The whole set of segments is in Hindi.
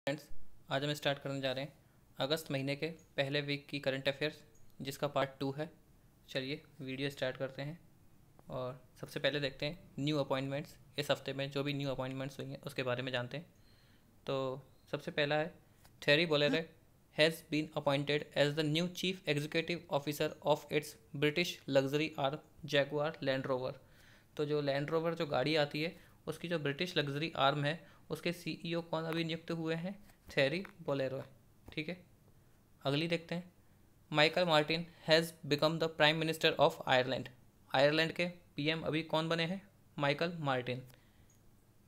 फ्रेंड्स, आज हम स्टार्ट करने जा रहे हैं अगस्त महीने के पहले वीक की करंट अफेयर्स, जिसका पार्ट 2 है। चलिए वीडियो स्टार्ट करते हैं और सबसे पहले देखते हैं न्यू अपॉइंटमेंट्स। इस हफ्ते में जो भी न्यू अपॉइंटमेंट्स हुई हैं उसके बारे में जानते हैं। तो सबसे पहला है, Thierry Bollore has been appointed as the new chief executive officer of its British luxury arm Jaguar Land Rover. तो जो लैंड रोवर जो गाड़ी आती है उसकी जो ब्रिटिश लग्जरी आर्म है उसके सीईओ कौन अभी नियुक्त हुए हैं? Thierry Bollore. ठीक है, अगली देखते हैं। Michael Martin has become the prime minister of Ireland. Ireland के पीएम अभी कौन बने हैं? Michael Martin.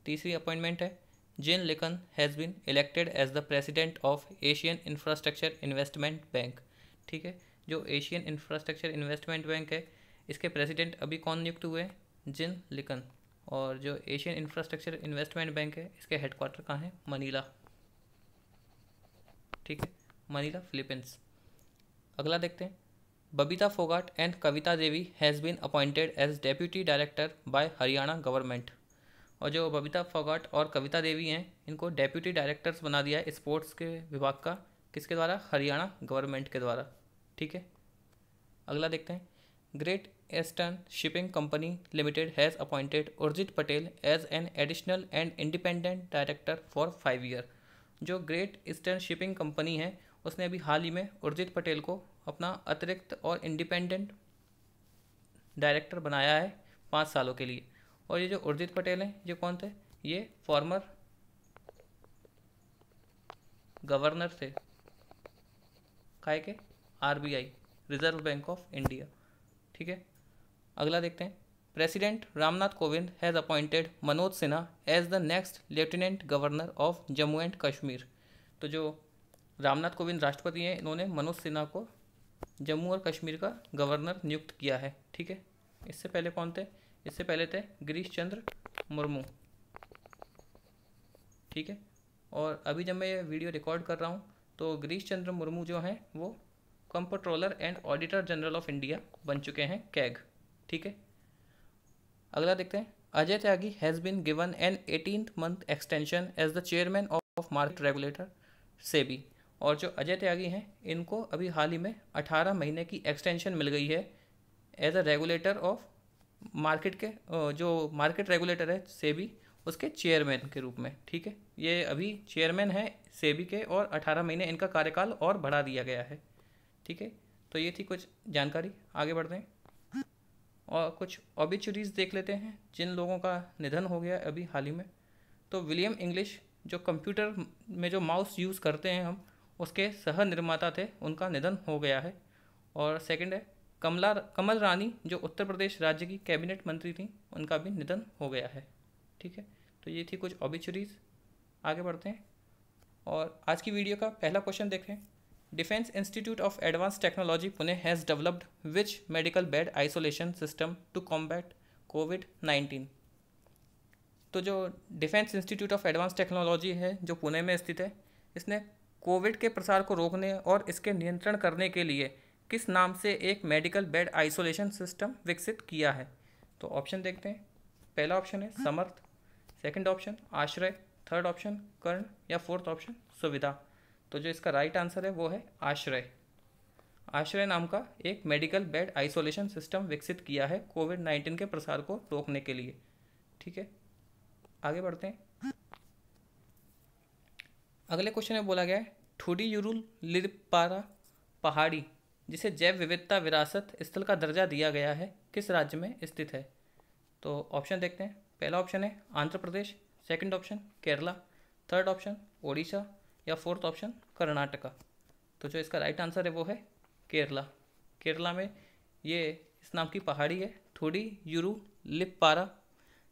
तीसरी अपॉइंटमेंट है, Jin Liqun has been elected as the president of Asian Infrastructure Investment Bank. ठीक है, जो एशियन इंफ्रास्ट्रक्चर इन्वेस्टमेंट बैंक है इसके प्रेसिडेंट अभी कौन नियुक्त हुए हैं? जिन लिकन। और जो एशियन इंफ्रास्ट्रक्चर इन्वेस्टमेंट बैंक है इसके हेडक्वार्टर कहाँ है? मनीला। ठीक है, मनीला फिलीपींस। अगला देखते हैं, Babita Phogat and Kavita Devi has been appointed as deputy director by Haryana government. और जो बबीता फोगाट और कविता देवी हैं इनको डेप्यूटी डायरेक्टर्स बना दिया है स्पोर्ट्स के विभाग का। किसके द्वारा? हरियाणा गवर्नमेंट के द्वारा। ठीक है, अगला देखते हैं, Great Eastern Shipping Company Limited has appointed Urjit Patel as an additional and independent director for 5 year. जो ग्रेट ईस्टर्न शिपिंग कंपनी है उसने अभी हाल ही में उर्जित पटेल को अपना अतिरिक्त और इंडिपेंडेंट डायरेक्टर बनाया है 5 सालों के लिए। और ये जो उर्जित पटेल हैं ये कौन थे? ये फॉर्मर गवर्नर थे काय के? RBI, Reserve Bank of India. ठीक है, अगला देखते हैं, president Ramnath Kovind has appointed Manoj Sinha as the next lieutenant governor of Jammu and Kashmir. तो जो रामनाथ कोविंद राष्ट्रपति हैं इन्होंने मनोज सिन्हा को जम्मू और कश्मीर का गवर्नर नियुक्त किया है। ठीक है, इससे पहले कौन थे? इससे पहले थे गिरीश चंद्र मुर्मू। ठीक है, और अभी जब मैं ये वीडियो रिकॉर्ड कर रहा हूँ तो गिरीश चंद्र मुर्मू जो हैं वो comptroller and auditor general of India बन चुके हैं, कैग। ठीक है, अगला देखते हैं, Ajay Tyagi has been given an 18th month extension as the chairman of market regulator SEBI. और जो अजय त्यागी हैं इनको अभी हाल ही में 18 महीने की एक्सटेंशन मिल गई है as a regulator of market के, जो मार्केट रेगुलेटर है सेबी उसके चेयरमैन के रूप में। ठीक है, ये अभी चेयरमैन है सेबी के और 18 महीने इनका कार्यकाल और बढ़ा दिया गया है। ठीक है, तो ये थी कुछ जानकारी। आगे बढ़ते हैं और कुछ ऑबिचुरीज देख लेते हैं जिन लोगों का निधन हो गया अभी हाल ही में। तो विलियम इंग्लिश, जो कंप्यूटर में जो माउस यूज़ करते हैं हम, उसके सह निर्माता थे, उनका निधन हो गया है। और सेकंड है कमल रानी, जो उत्तर प्रदेश राज्य की कैबिनेट मंत्री थी, उनका भी निधन हो गया है। ठीक है, तो ये थी कुछ ऑबिचुरीज। आगे बढ़ते हैं और आज की वीडियो का पहला क्वेश्चन देखें। Defence institute of advance technology Pune has developed which medical bed isolation system to combat कोविड-19। तो जो defence institute of advance technology है जो पुणे में स्थित है, इसने कोविड के प्रसार को रोकने और इसके नियंत्रण करने के लिए किस नाम से एक मेडिकल बेड आइसोलेशन सिस्टम विकसित किया है? तो ऑप्शन देखते हैं। पहला ऑप्शन है समर्थ, सेकंड ऑप्शन आश्रय, थर्ड ऑप्शन कर्ण या फोर्थ ऑप्शन सुविधा। तो जो इसका राइट आंसर है वो है आश्रय। आश्रय नाम का एक मेडिकल बेड आइसोलेशन सिस्टम विकसित किया है कोविड-19 के प्रसार को रोकने के लिए। ठीक है, आगे बढ़ते हैं। अगले क्वेश्चन में बोला गया है, ठुडीयुरुल लिरपारा पहाड़ी जिसे जैव विविधता विरासत स्थल का दर्जा दिया गया है किस राज्य में स्थित है? तो ऑप्शन देखते हैं। पहला ऑप्शन है Andhra Pradesh, second option Kerala, third option Odisha या फोर्थ ऑप्शन कर्नाटका। तो जो इसका राइट आंसर है वो है केरला। केरला में ये इस नाम की पहाड़ी है ठुडीयुरुलिप्पारा,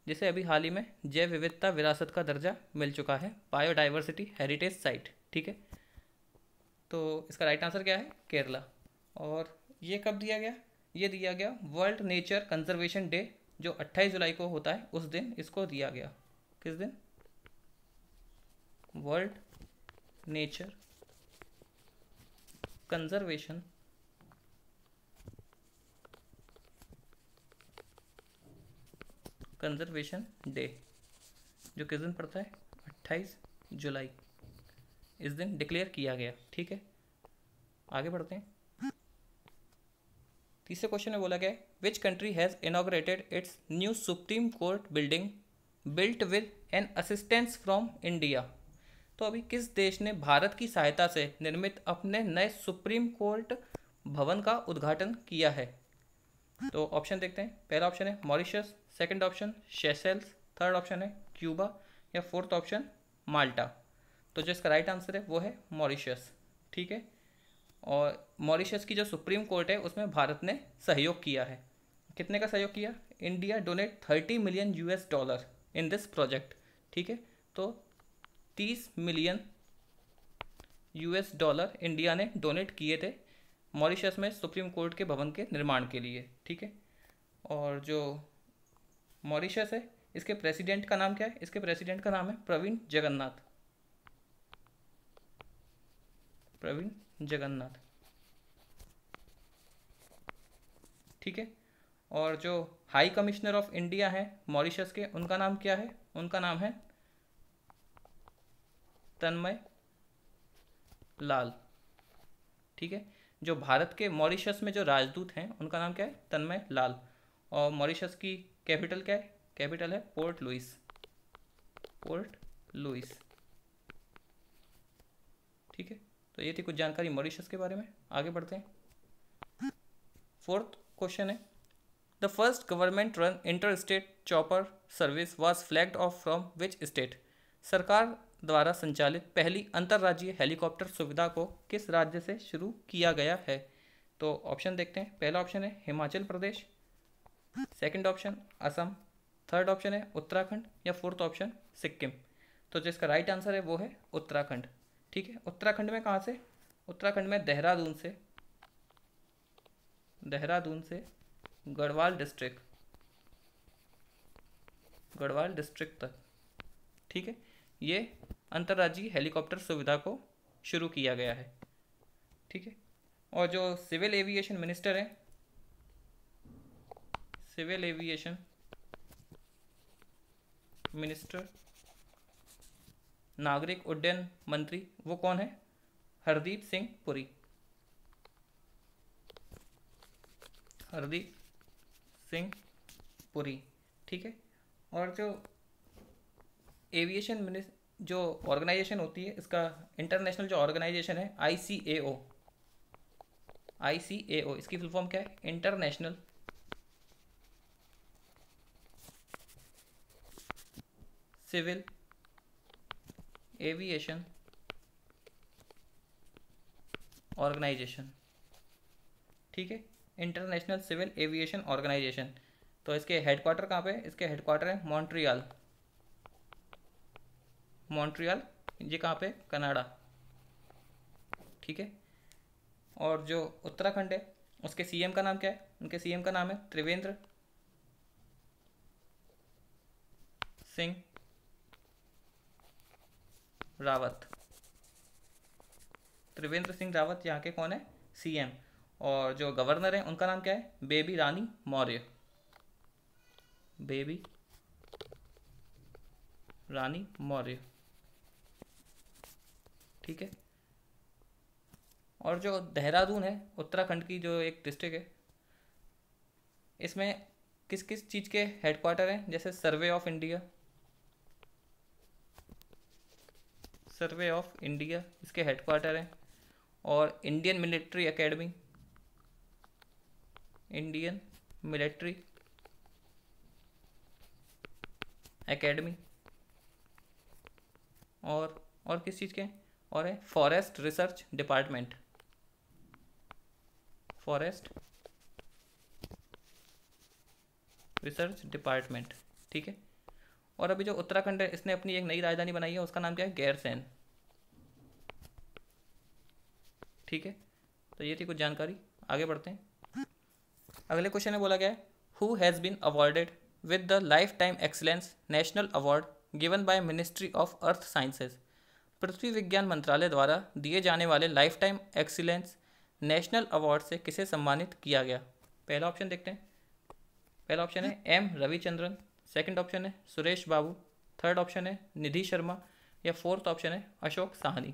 जिसे अभी हाल ही में जैव विविधता विरासत का दर्जा मिल चुका है, बायोडाइवर्सिटी हेरिटेज साइट। ठीक है, तो इसका राइट आंसर क्या है? केरला। और ये कब दिया गया? ये दिया गया वर्ल्ड नेचर कंजर्वेशन डे जो 28 जुलाई को होता है उस दिन इसको दिया गया। किस दिन? वर्ल्ड नेचर कंजर्वेशन डे जो किस दिन पड़ता है? 28 जुलाई। इस दिन डिक्लेयर किया गया। ठीक है, आगे बढ़ते हैं। तीसरे क्वेश्चन में बोला गया है which country has inaugurated its new supreme court building built with an assistance from India. तो अभी किस देश ने भारत की सहायता से निर्मित अपने नए सुप्रीम कोर्ट भवन का उद्घाटन किया है? तो ऑप्शन देखते हैं। पहला ऑप्शन है Mauritius, second option Seychelles, third option है क्यूबा, या फोर्थ ऑप्शन माल्टा। तो जो इसका राइट आंसर है वो है मॉरिशस। ठीक है, और मॉरिशस की जो सुप्रीम कोर्ट है उसमें भारत ने सहयोग किया है। कितने का सहयोग किया? India donate 30 million US$ in this project. ठीक है, तो 30 मिलियन US$ इंडिया ने डोनेट किए थे मॉरिशस में सुप्रीम कोर्ट के भवन के निर्माण के लिए। ठीक है, और जो मॉरिशस है इसके प्रेसिडेंट का नाम क्या है? इसके प्रेसिडेंट का नाम है प्रवीण जगन्नाथ। प्रवीण जगन्नाथ। ठीक है, और जो हाई कमिश्नर ऑफ इंडिया है मॉरिशस के, उनका नाम क्या है? उनका नाम है तन्मय लाल। ठीक है, जो भारत के मॉरिशस में जो राजदूत हैं उनका नाम क्या है? तन्मय लाल। और मॉरिशस की कैपिटल क्या है? कैपिटल है पोर्ट लुइस। Port Louis. ठीक है, तो ये थी कुछ जानकारी मॉरिशस के बारे में। आगे बढ़ते हैं। फोर्थ क्वेश्चन है the first government run inter state chopper service was flagged of from which state. सरकार द्वारा संचालित पहली अंतर्राज्यीय हेलीकॉप्टर सुविधा को किस राज्य से शुरू किया गया है? तो ऑप्शन देखते हैं। पहला ऑप्शन है Himachal Pradesh, second option Assam, third option है उत्तराखंड, या फोर्थ ऑप्शन सिक्किम। तो जो इसका राइट आंसर है वो है उत्तराखंड। ठीक है, उत्तराखंड में कहाँ से? उत्तराखंड में देहरादून से, देहरादून से गढ़वाल डिस्ट्रिक्ट, गढ़वाल डिस्ट्रिक्ट तक। ठीक है, ये अंतर्राज्यीय हेलीकॉप्टर सुविधा को शुरू किया गया है। ठीक है, और जो सिविल एविएशन मिनिस्टर है, सिविल एविएशन मिनिस्टर, नागरिक उड्डयन मंत्री, वो कौन है? हरदीप सिंह पुरी। हरदीप सिंह पुरी। ठीक है, और जो एविएशन मिनिस्टर जो ऑर्गेनाइजेशन होती है, इसका इंटरनेशनल जो ऑर्गेनाइजेशन है ICAO, ICAO इसकी फुल फॉर्म क्या है? International Civil Aviation Organization. ठीक है, इंटरनेशनल सिविल एविएशन ऑर्गेनाइजेशन। तो इसके हेडक्वार्टर कहाँ पे है? इसके हेडक्वार्टर है मॉन्ट्रियल। मॉन्ट्रियल, ये कहाँ पे? कनाडा। ठीक है, और जो उत्तराखंड है उसके CM का नाम क्या है? उनके CM का नाम है त्रिवेंद्र सिंह रावत। त्रिवेंद्र सिंह रावत यहाँ के कौन है? CM। और जो गवर्नर है उनका नाम क्या है? बेबी रानी मौर्य। बेबी रानी मौर्य। ठीक है, और जो देहरादून है उत्तराखंड की जो एक डिस्ट्रिक्ट है, इसमें किस किस चीज़ के हेडक्वार्टर हैं? जैसे survey of India, survey of India इसके हेडक्वार्टर हैं, और Indian military academy, Indian military academy, और किस चीज़ के हैं? और है forest research department, forest research department. ठीक है, और अभी जो उत्तराखंड है इसने अपनी एक नई राजधानी बनाई है, उसका नाम क्या है? गैरसैंण। ठीक है, तो ये थी कुछ जानकारी। आगे बढ़ते हैं। अगले क्वेश्चन में बोला गया है who has been awarded with the lifetime excellence national award given by ministry of earth sciences. पृथ्वी विज्ञान मंत्रालय द्वारा दिए जाने वाले lifetime excellence national award से किसे सम्मानित किया गया? पहला ऑप्शन देखते हैं। पहला ऑप्शन है M रविचंद्रन, सेकंड ऑप्शन है सुरेश बाबू, थर्ड ऑप्शन है निधि शर्मा, या फोर्थ ऑप्शन है अशोक साहनी।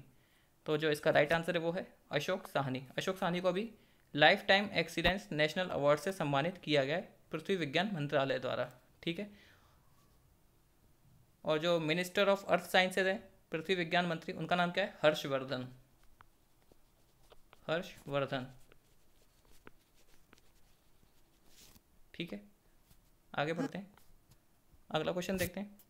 तो जो इसका राइट आंसर है वो है अशोक साहनी। अशोक साहनी को अभी life time excellence national award से सम्मानित किया गया है पृथ्वी विज्ञान मंत्रालय द्वारा। ठीक है। और जो मिनिस्टर ऑफ अर्थ साइंसेज है, पृथ्वी विज्ञान मंत्री, उनका नाम क्या है? हर्षवर्धन। हर्षवर्धन। ठीक है, आगे बढ़ते हैं, अगला क्वेश्चन देखते हैं।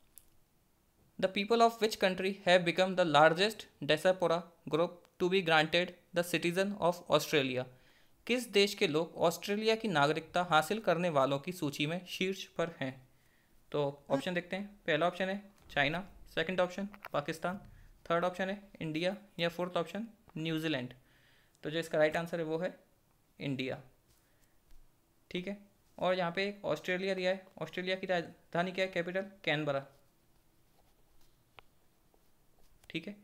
The people of which country have become the largest diaspora group to be granted the citizen of Australia? किस देश के लोग ऑस्ट्रेलिया की नागरिकता हासिल करने वालों की सूची में शीर्ष पर हैं? तो ऑप्शन देखते हैं। पहला ऑप्शन है China, second option Pakistan, third option है इंडिया, या फोर्थ ऑप्शन न्यूजीलैंड। तो जो इसका राइट आंसर है वो है इंडिया। ठीक है, और यहाँ पे एक ऑस्ट्रेलिया दिया है। ऑस्ट्रेलिया की राजधानी क्या है? Capital Canberra. ठीक है,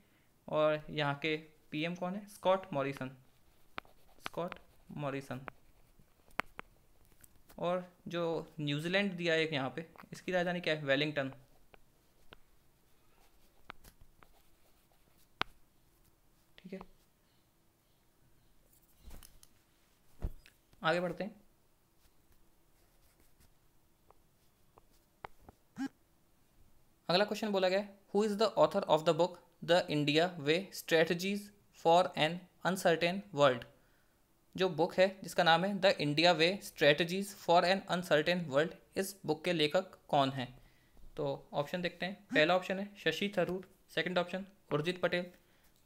और यहाँ के पीएम कौन है? Scott Morrison. Scott Morrison. और जो न्यूजीलैंड दिया है यहाँ पे, इसकी राजधानी क्या है? वेलिंगटन। ठीक है, आगे बढ़ते हैं। अगला क्वेश्चन बोला गया, who is the author of the book the India way strategies for an uncertain world? जो बुक है जिसका नाम है the India way strategies for an uncertain world, इस बुक के लेखक कौन हैं? तो ऑप्शन देखते हैं। पहला ऑप्शन है Shashi Tharoor, second option Urjit Patel,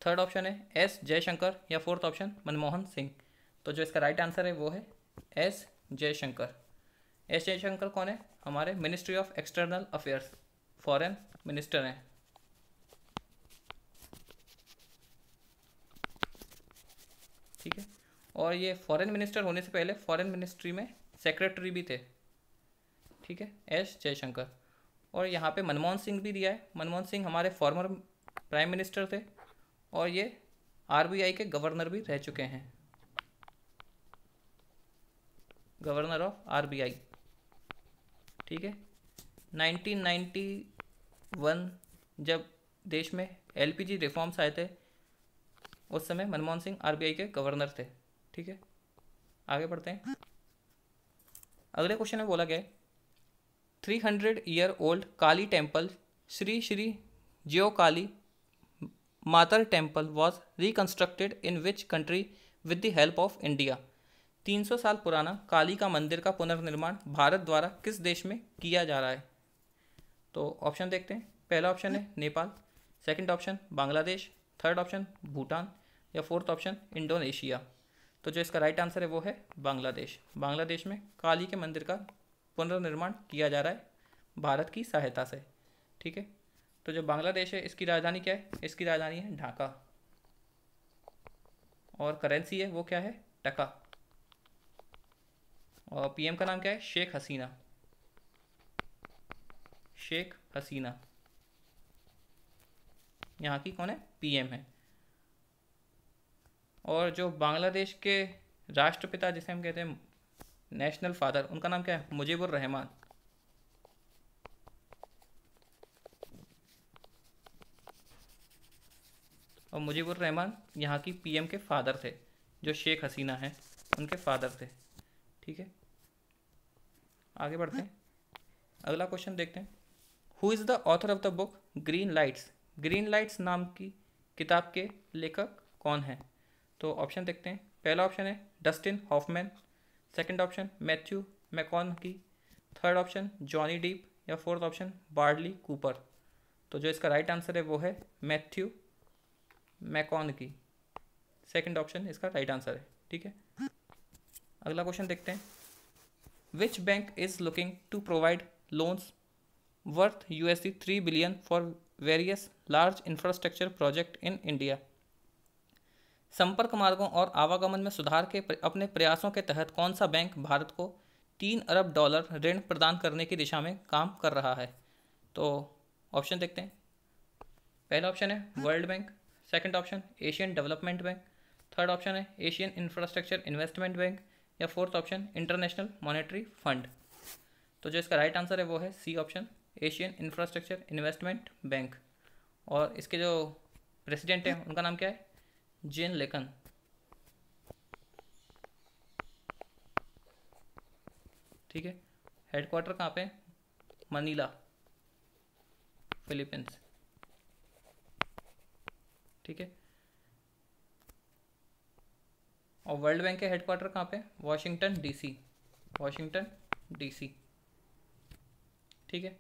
third option है एस जयशंकर, या फोर्थ ऑप्शन मनमोहन सिंह। तो जो इसका राइट आंसर है वो है एस जयशंकर। एस जयशंकर कौन है? हमारे ministry of external affairs, foreign minister हैं। ठीक है, और ये फॉरेन मिनिस्टर होने से पहले फॉरेन मिनिस्ट्री में सेक्रेटरी भी थे। ठीक है, एस जयशंकर। और यहाँ पे मनमोहन सिंह भी दिया है। मनमोहन सिंह हमारे फॉर्मर प्राइम मिनिस्टर थे, और ये आरबीआई के गवर्नर भी रह चुके हैं, गवर्नर ऑफ आरबीआई। ठीक है, 1991 जब देश में एलपीजी रिफॉर्म्स आए थे, उस समय मनमोहन सिंह आरबीआई के गवर्नर थे। ठीक है, आगे बढ़ते हैं। अगले क्वेश्चन में बोला गया 300 ईयर ओल्ड काली टेम्पल श्री श्री ज्यो काली मातर temple was reconstructed in which country with the help of India? 300 साल पुराना काली का मंदिर का पुनर्निर्माण भारत द्वारा किस देश में किया जा रहा है? तो ऑप्शन देखते हैं। पहला ऑप्शन है Nepal, second option Bangladesh, third option Bhutan, या फोर्थ ऑप्शन इंडोनेशिया। तो जो इसका राइट आंसर है वो है बांग्लादेश। बांग्लादेश में काली के मंदिर का पुनर्निर्माण किया जा रहा है भारत की सहायता से। ठीक है, तो जो बांग्लादेश है इसकी राजधानी क्या है? इसकी राजधानी है ढाका, और करेंसी है वो क्या है? टका। और पीएम का नाम क्या है? शेख हसीना। शेख हसीना यहाँ की कौन है? पीएम है। और जो बांग्लादेश के राष्ट्रपिता जिसे हम कहते हैं नेशनल फादर, उनका नाम क्या है? मुजीबुर रहमान। और मुजीबुर रहमान यहाँ की पीएम के फादर थे, जो शेख हसीना हैं उनके फादर थे। ठीक है, आगे बढ़ते हैं। अगला क्वेश्चन देखते हैं। Who is the author of the book green lights? Green lights नाम की किताब के लेखक कौन हैं? तो ऑप्शन देखते हैं। पहला ऑप्शन है Dustin Hoffman, second option Matthew McConaughey, third option Johnny Depp, या फोर्थ ऑप्शन बार्डली कूपर। तो जो इसका राइट आंसर है वो है मैथ्यू मैकॉनकी। सेकंड ऑप्शन इसका राइट आंसर है। ठीक है, अगला क्वेश्चन देखते हैं। Which bank is looking to provide loans worth $3 billion for various large infrastructure project in India? संपर्क मार्गों और आवागमन में सुधार के अपने प्रयासों के तहत कौन सा बैंक भारत को $3 अरब ऋण प्रदान करने की दिशा में काम कर रहा है? तो ऑप्शन देखते हैं। पहला ऑप्शन है World Bank, second option Asian Development Bank, third option है एशियन इंफ्रास्ट्रक्चर इन्वेस्टमेंट बैंक, या fourth option International Monetary Fund. तो जो इसका राइट आंसर है वो है C option, Asian Infrastructure Investment Bank. और इसके जो प्रेसिडेंट हैं उनका नाम क्या है? जेन लेकन। ठीक है। हेडक्वार्टर कहाँ पे? Manila, Philippines. ठीक है। और वर्ल्ड बैंक के हेडक्वार्टर कहाँ पे? Washington DC, Washington DC. ठीक है।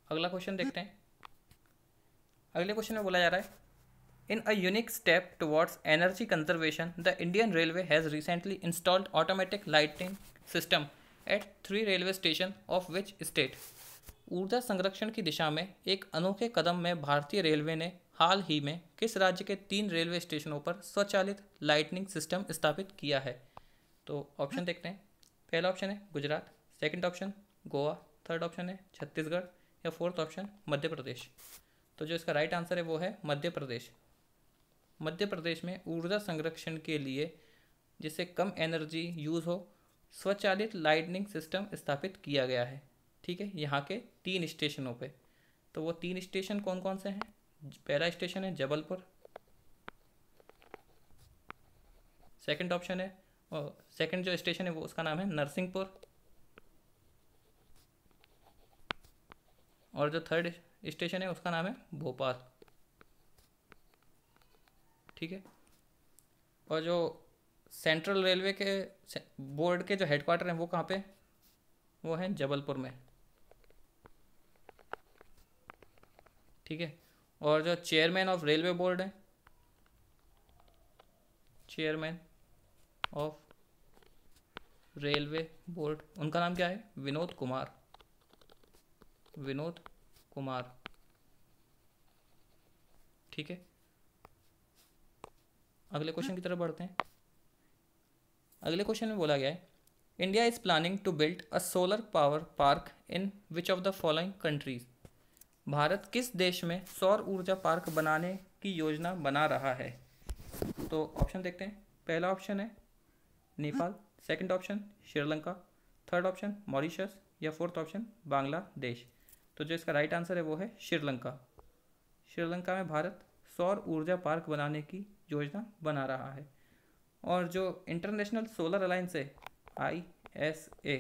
अगला क्वेश्चन देखते हैं। अगले क्वेश्चन में बोला जा रहा है, in a unique step towards energy conservation the Indian railway has recently installed automatic lighting system at 3 railway station of which state. ऊर्जा संरक्षण की दिशा में एक अनोखे कदम में भारतीय रेलवे ने हाल ही में किस राज्य के 3 रेलवे स्टेशनों पर स्वचालित लाइटनिंग सिस्टम स्थापित किया है? तो ऑप्शन देखते हैं। पहला ऑप्शन है Gujarat, second option Goa, third option है छत्तीसगढ़, या फोर्थ ऑप्शन मध्य प्रदेश। तो जो इसका राइट आंसर है वो है मध्य प्रदेश। मध्य प्रदेश में ऊर्जा संरक्षण के लिए, जिससे कम एनर्जी यूज़ हो, स्वचालित लाइटनिंग सिस्टम स्थापित किया गया है। ठीक है, यहाँ के 3 स्टेशनों पे। तो वो 3 स्टेशन कौन कौन से हैं? पहला स्टेशन है जबलपुर, सेकंड ऑप्शन है, और सेकंड जो स्टेशन है वो उसका नाम है नरसिंहपुर, और जो थर्ड स्टेशन है उसका नाम है भोपाल। ठीक है। और जो सेंट्रल रेलवे के बोर्ड के जो हेडक्वार्टर हैं वो कहाँ पे? वो हैं जबलपुर में। ठीक है। और जो चेयरमैन ऑफ रेलवे बोर्ड है, चेयरमैन ऑफ रेलवे बोर्ड, उनका नाम क्या है? विनोद कुमार, विनोद कुमार। ठीक है। अगले क्वेश्चन की तरफ बढ़ते हैं। अगले क्वेश्चन में बोला गया है, India is planning to build a solar power park in which of the following countries. Bharat किस देश में सौर ऊर्जा पार्क बनाने की योजना बना रहा है? तो ऑप्शन देखते हैं। पहला ऑप्शन है Nepal, second option Sri Lanka, third option Mauritius, या फोर्थ ऑप्शन बांग्लादेश। तो जो इसका राइट आंसर है वो है श्रीलंका। श्रीलंका में भारत सौर ऊर्जा पार्क बनाने की योजना बना रहा है। और जो इंटरनेशनल सोलर अलायंस है, ISA,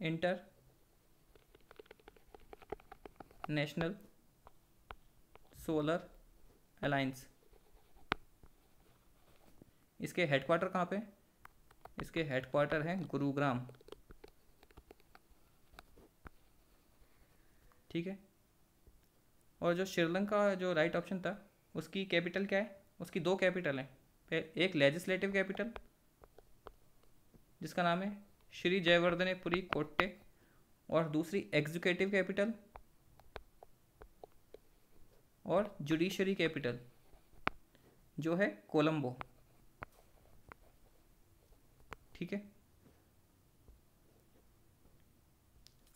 inter national solar alliance, इसके हेडक्वार्टर कहाँ पे? इसके हेडक्वार्टर हैं गुरुग्राम। ठीक है। और जो श्रीलंका जो राइट ऑप्शन था, उसकी कैपिटल क्या है? उसकी 2 कैपिटल हैं। एक लेजिस्लेटिव कैपिटल जिसका नाम है श्री जयवर्धनेपुरी कोट्टे, और दूसरी एग्जीक्यूटिव कैपिटल और जुडिशरी कैपिटल जो है कोलंबो। ठीक है।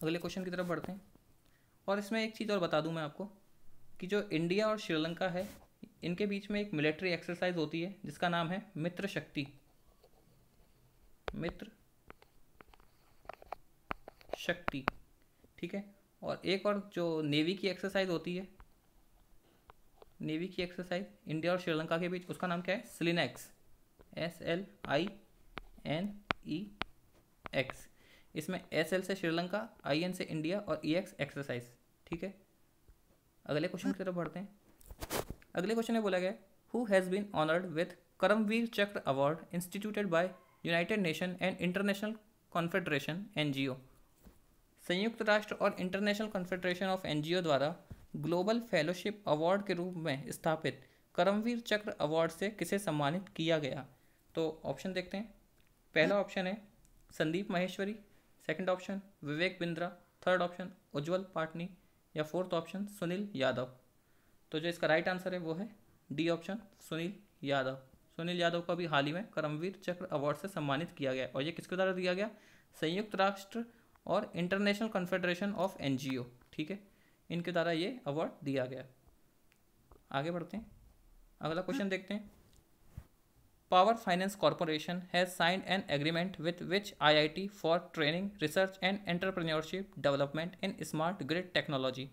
अगले क्वेश्चन की तरफ बढ़ते हैं। और इसमें एक चीज़ और बता दूं मैं आपको कि जो इंडिया और श्रीलंका है, इनके बीच में एक मिलिट्री एक्सरसाइज होती है जिसका नाम है मित्र शक्ति, मित्र शक्ति। ठीक है। और एक और जो नेवी की एक्सरसाइज होती है, नेवी की एक्सरसाइज इंडिया और श्रीलंका के बीच, उसका नाम क्या है? SLINEX, SLINEX। इसमें SL से श्रीलंका, IN से इंडिया और EX एक्सरसाइज। ठीक है। अगले क्वेश्चन की तरफ बढ़ते हैं। अगले क्वेश्चन में बोला गया, who has been honoured with Karmaveer Chakra award instituted by united nation and international confederation NGO। संयुक्त राष्ट्र और इंटरनेशनल कॉन्फेडरेशन ऑफ NGO द्वारा ग्लोबल फेलोशिप अवार्ड के रूप में स्थापित करमवीर चक्र अवार्ड से किसे सम्मानित किया गया? तो ऑप्शन देखते हैं। पहला ऑप्शन है Sandeep Maheshwari, second option Vivek Bindra, third option उज्जवल पाटनी, या फोर्थ ऑप्शन सुनील यादव। तो जो इसका राइट आंसर है वो है डी ऑप्शन, सुनील यादव। सुनील यादव को भी हाल ही में करमवीर चक्र अवार्ड से सम्मानित किया गया, और ये किसके द्वारा दिया गया? संयुक्त राष्ट्र और इंटरनेशनल कॉन्फेडरेशन ऑफ NGO। ठीक है, इनके द्वारा ये अवार्ड दिया गया। आगे बढ़ते हैं। अगला क्वेश्चन देखते हैं। Power finance corporation has signed an agreement with which IIT for training research and entrepreneurship development in smart grid technology.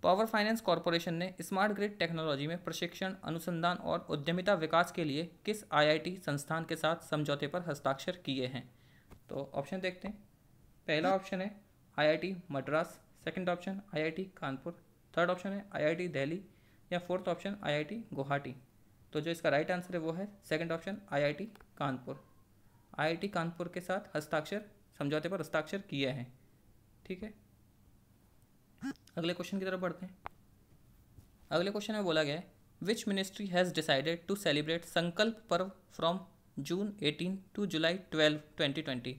Power finance corporation ने स्मार्ट ग्रिड टेक्नोलॉजी में प्रशिक्षण, अनुसंधान और उद्यमिता विकास के लिए किस आईआईटी संस्थान के साथ समझौते पर हस्ताक्षर किए हैं? तो ऑप्शन देखते हैं। पहला ऑप्शन है IIT Madras, second option IIT Kanpur, third option है आईआईटी दिल्ली या फोर्थ ऑप्शन आईआईटी गुवाहाटी। तो जो इसका राइट आंसर है वो है second option IIT Kanpur. IIT Kanpur के साथ समझौते पर हस्ताक्षर किए हैं। ठीक है, अगले क्वेश्चन की तरफ बढ़ते हैं। अगले क्वेश्चन में बोला गया है which ministry has decided to celebrate Sankalp Parv from June 18 to जुलाई 12, 2020।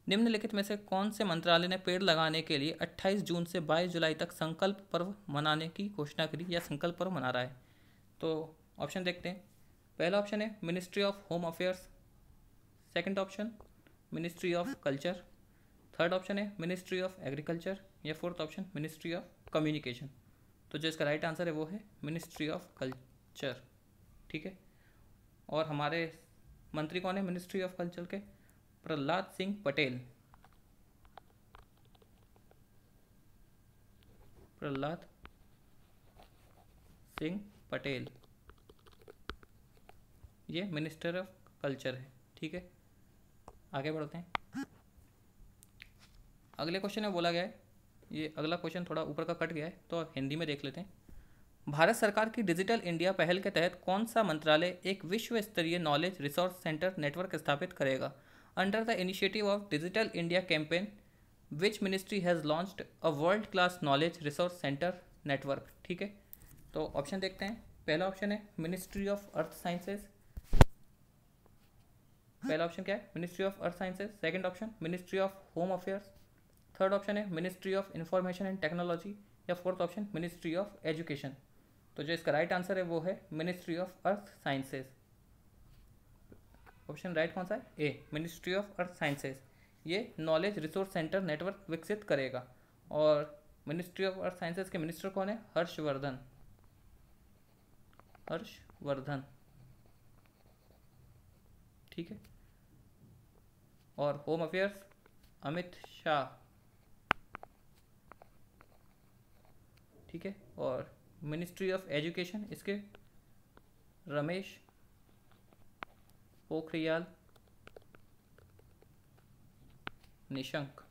निम्नलिखित में से कौन से मंत्रालय ने पेड़ लगाने के लिए 28 जून से 22 जुलाई तक संकल्प पर्व मनाने की घोषणा करी या संकल्प पर्व मना रहा है? तो ऑप्शन देखते हैं। पहला ऑप्शन है ministry of home affairs, second option ministry of culture, third option है मिनिस्ट्री ऑफ एग्रीकल्चर या fourth option ministry of communication. तो जो इसका राइट आंसर है वो है मिनिस्ट्री ऑफ कल्चर। ठीक है, और हमारे मंत्री कौन है मिनिस्ट्री ऑफ कल्चर के? प्रहलाद सिंह पटेल। प्रहलाद सिंह पटेल ये मिनिस्टर ऑफ कल्चर है। ठीक है, आगे बढ़ते हैं। अगले क्वेश्चन में बोला गया है, ये अगला क्वेश्चन थोड़ा ऊपर का कट गया है तो हिंदी में देख लेते हैं। भारत सरकार की डिजिटल इंडिया पहल के तहत कौन सा मंत्रालय एक विश्व स्तरीय नॉलेज रिसोर्स सेंटर नेटवर्क स्थापित करेगा? Under the initiative of digital India campaign which ministry has launched a world class knowledge resource centre network. ठीक है, तो ऑप्शन देखते हैं। पहला ऑप्शन है मिनिस्ट्री ऑफ अर्थ साइंसेज। पहला ऑप्शन क्या है? Ministry of earth sciences. Second option ministry of home affairs, third option है ministry of information and technology या fourth option ministry of education. तो जो इसका राइट आंसर है वो है ministry of earth sciences. Option right कौन सा है? ए, मिनिस्ट्री ऑफ अर्थ साइंसेज। ये नॉलेज रिसोर्स सेंटर नेटवर्क विकसित करेगा। और मिनिस्ट्री ऑफ अर्थ साइंसेज के मिनिस्टर कौन है? हर्षवर्धन। हर्षवर्धन। ठीक है, और होम अफेयर्स अमित शाह। ठीक है, और मिनिस्ट्री ऑफ एजुकेशन इसके रमेश पोखरियाल निशंक।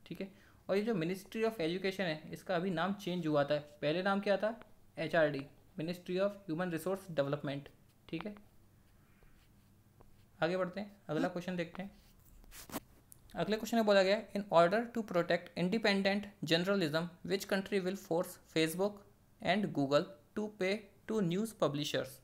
ठीक है, और ये जो मिनिस्ट्री ऑफ एजुकेशन है इसका अभी नाम चेंज हुआ था। पहले नाम क्या था? HRD, ministry of human resource development. ठीक है, आगे बढ़ते हैं, अगला क्वेश्चन देखते हैं। अगले क्वेश्चन में बोला गया है in order to protect independent journalism which country will force Facebook and Google to pay to news publishers.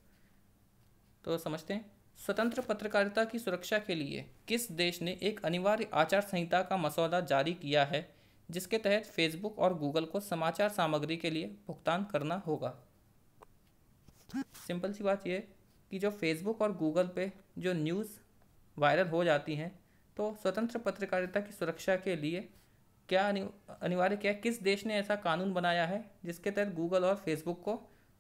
तो समझते हैं। स्वतंत्र पत्रकारिता की सुरक्षा के लिए किस देश ने एक अनिवार्य आचार संहिता का मसौदा जारी किया है जिसके तहत फेसबुक और गूगल को समाचार सामग्री के लिए भुगतान करना होगा? सिंपल सी बात यह कि जो फेसबुक और गूगल पे जो न्यूज़ वायरल हो जाती हैं तो स्वतंत्र पत्रकारिता की सुरक्षा के लिए क्या अनिवार्य क्या, किस देश ने ऐसा कानून बनाया है जिसके तहत गूगल और फेसबुक को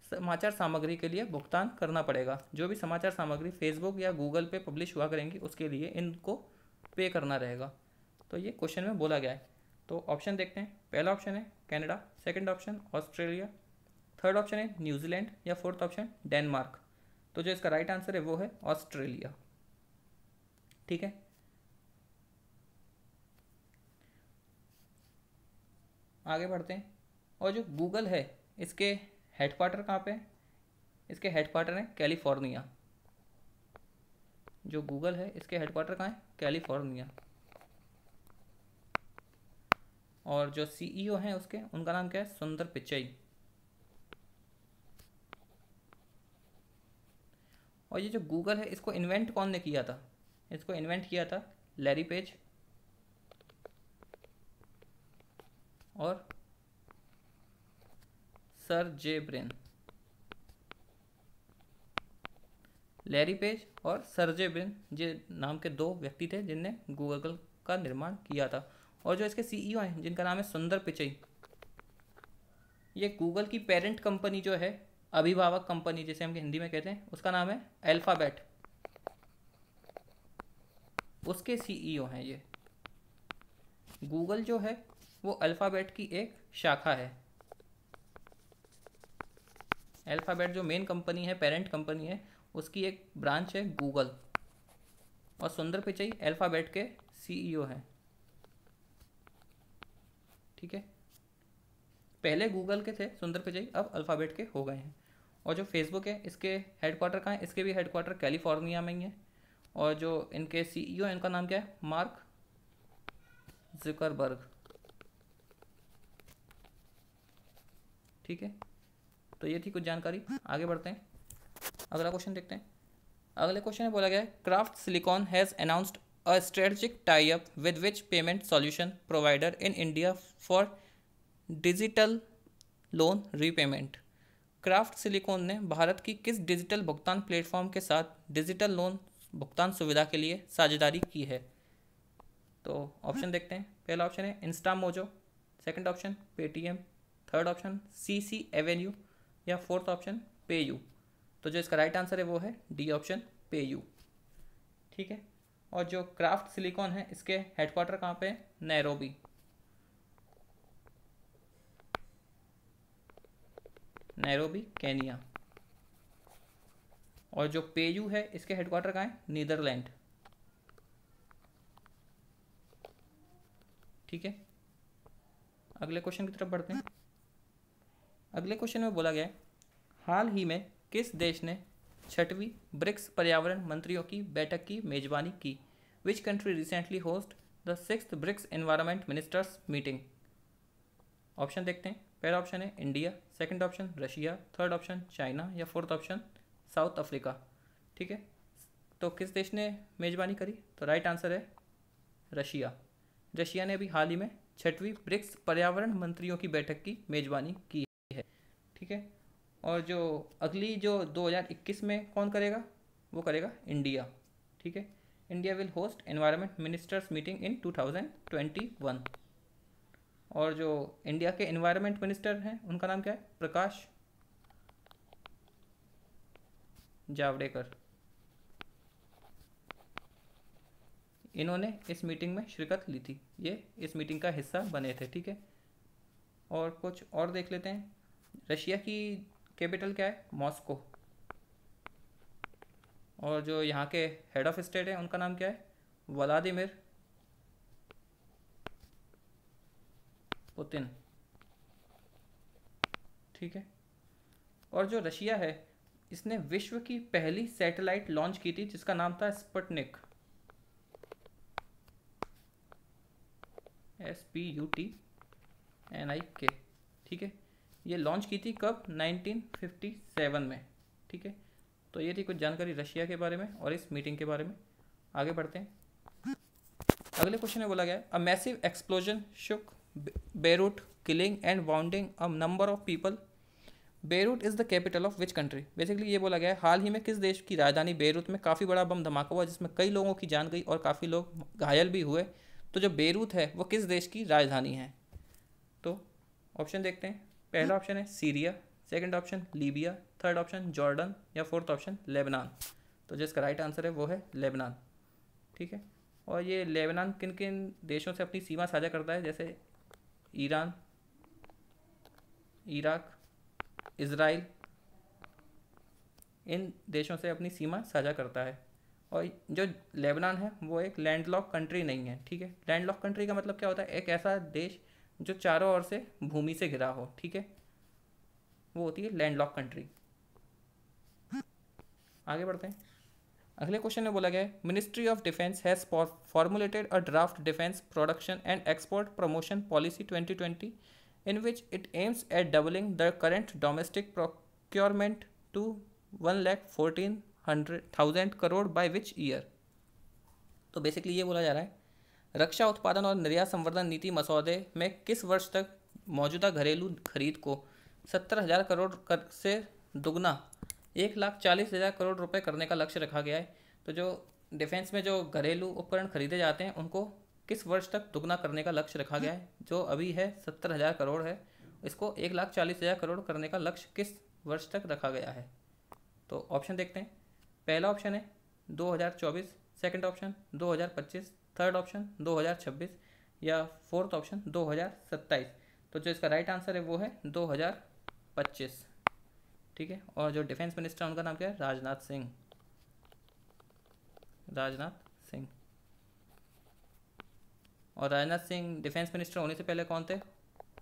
समाचार सामग्री के लिए भुगतान करना पड़ेगा? जो भी समाचार सामग्री फेसबुक या गूगल पे पब्लिश हुआ करेंगी उसके लिए इनको पे करना रहेगा। तो ये क्वेश्चन में बोला गया है। तो ऑप्शन देखते हैं। पहला ऑप्शन है Canada, second option Australia, third option है न्यूजीलैंड या फोर्थ ऑप्शन डेनमार्क। तो जो इसका राइट आंसर है वो है ऑस्ट्रेलिया। ठीक है, आगे बढ़ते हैं। और जो गूगल है इसके हेडक्वार्टर कहाँ पे है? इसके हेडक्वार्टर है कैलिफोर्निया। जो गूगल है इसके हेडक्वार्टर कहाँ है? कैलिफोर्निया। और जो सीईओ हैं उसके, उनका नाम क्या है? सुंदर पिचई। और ये जो गूगल है इसको इन्वेंट कौन ने किया था? इसको इन्वेंट किया था लैरी पेज और सर जे ब्रेन। लैरी पेज और सर जे ब्रेन ये नाम के दो व्यक्ति थे जिनने गूगल का निर्माण किया था। और जो इसके सीईओ हैं जिनका नाम है सुंदर पिचई, ये गूगल की पेरेंट कंपनी जो है, अभिभावक कंपनी जिसे हम हिंदी में कहते हैं, उसका नाम है अल्फाबेट, उसके सीईओ हैं ये। गूगल जो है वो अल्फ़ाबेट की एक शाखा है। अल्फ़ाबेट जो मेन कंपनी है, पेरेंट कंपनी है, उसकी एक ब्रांच है गूगल। और सुंदर पिचई अल्फ़ाबेट के सीईओ हैं। ठीक है, पहले गूगल के थे सुंदर पिचई, अब अल्फ़ाबेट के हो गए हैं। और जो फेसबुक है इसके हेडक्वार्टर कहाँ है? इसके भी हेडक्वार्टर कैलिफोर्निया में ही है। और जो इनके सीईओ हैं इनका नाम क्या है? Mark Zuckerberg. ठीक है, तो ये थी कुछ जानकारी। आगे बढ़ते हैं, अगला क्वेश्चन देखते हैं। अगले क्वेश्चन में बोला गया है craft silicon has announced a strategic tie up with which payment solution provider in India for digital loan repayment. Craft silicon ने भारत की किस डिजिटल भुगतान प्लेटफॉर्म के साथ डिजिटल लोन भुगतान सुविधा के लिए साझेदारी की है? तो ऑप्शन देखते हैं। पहला ऑप्शन है Instamojo, second option Paytm, third option CC Avenue, या फोर्थ ऑप्शन पेयू। तो जो इसका राइट आंसर है वो है डी ऑप्शन पेयू। ठीक है, और जो क्राफ्ट सिलिकॉन है इसके हेडक्वार्टर कहाँ पे है? नैरोबी। Nairobi Kenya. और जो पेयू है इसके हेडक्वार्टर कहाँ है? नीदरलैंड। ठीक है, अगले क्वेश्चन की तरफ बढ़ते हैं। अगले क्वेश्चन में बोला गया है हाल ही में किस देश ने 6वीं ब्रिक्स पर्यावरण मंत्रियों की बैठक की मेजबानी की? Which country recently host the 6th BRICS environment ministers meeting? Option देखते हैं। पहला ऑप्शन है India, second option Russia, third option China, या फोर्थ ऑप्शन साउथ अफ्रीका। ठीक है, तो किस देश ने मेजबानी करी? तो राइट आंसर है रशिया। रशिया ने अभी हाल ही में 6वीं ब्रिक्स पर्यावरण मंत्रियों की बैठक की मेजबानी की है। ठीक है, और जो अगली जो 2021 में कौन करेगा? वो करेगा इंडिया। ठीक है, India will host environment ministers meeting in 2021। और जो इंडिया के एनवायरनमेंट मिनिस्टर हैं उनका नाम क्या है? प्रकाश जावड़ेकर। इन्होंने इस मीटिंग में शिरकत ली थी, ये इस मीटिंग का हिस्सा बने थे। ठीक है, और कुछ और देख लेते हैं। रशिया की कैपिटल क्या है? मॉस्को। और जो यहाँ के हेड ऑफ स्टेट है उनका नाम क्या है? Vladimir Putin. ठीक है, और जो रशिया है इसने विश्व की पहली सैटेलाइट लॉन्च की थी जिसका नाम था स्पुतनिक, SPUTNIK। ठीक है, ये लॉन्च की थी कब? 1957 में। ठीक है, तो ये थी कुछ जानकारी रशिया के बारे में और इस मीटिंग के बारे में। आगे बढ़ते हैं, अगले क्वेश्चन में बोला गया है a massive explosion shook Beirut killing and wounding a number of people. Beirut is the capital of which country? Basically ये बोला गया है हाल ही में किस देश की राजधानी बेरूत में काफ़ी बड़ा बम धमाका हुआ जिसमें कई लोगों की जान गई और काफ़ी लोग घायल भी हुए। तो जो बेरूत है वो किस देश की राजधानी है? तो ऑप्शन देखते हैं। पहला ऑप्शन है Syria, second option Libya, third option Jordan, या फोर्थ ऑप्शन लेबनान। तो जिसका राइट आंसर है वो है लेबनान। ठीक है, और ये लेबनान किन किन देशों से अपनी सीमा साझा करता है? जैसे ईरान, इराक, इज़राइल, इन देशों से अपनी सीमा साझा करता है। और जो लेबनान है वो एक लैंडलॉक कंट्री नहीं है। ठीक है, लैंडलॉक कंट्री का मतलब क्या होता है? एक ऐसा देश जो चारों ओर से भूमि से घिरा हो। ठीक है, वो होती है लैंडलॉक कंट्री। आगे बढ़ते हैं, अगले क्वेश्चन में बोला गया है ministry of defence has formulated a draft defence production and export promotion policy 2020 in which it aims at doubling the current domestic procurement to 1,14,000 crore by which year? तो बेसिकली ये बोला जा रहा है रक्षा उत्पादन और निर्यात संवर्धन नीति मसौदे में किस वर्ष तक मौजूदा घरेलू खरीद को 70,000 करोड़ से दुगना 1,40,000 करोड़ रुपए करने का लक्ष्य रखा गया है। तो जो डिफेंस में जो घरेलू उपकरण खरीदे जाते हैं उनको किस वर्ष तक दुगना करने का लक्ष्य रखा गया है? जो अभी है 70,000 करोड़ है, इसको 1,40,000 करोड़ करने का लक्ष्य किस वर्ष तक रखा गया है? तो ऑप्शन देखते हैं। पहला ऑप्शन है 2024, सेकंड ऑप्शन 2025, थर्ड ऑप्शन 2026, या फोर्थ ऑप्शन 2027। तो जो इसका राइट आंसर है वो है 2025। ठीक है, और जो डिफेंस मिनिस्टर उनका नाम क्या है? राजनाथ सिंह। राजनाथ सिंह। और राजनाथ सिंह डिफेंस मिनिस्टर होने से पहले कौन थे?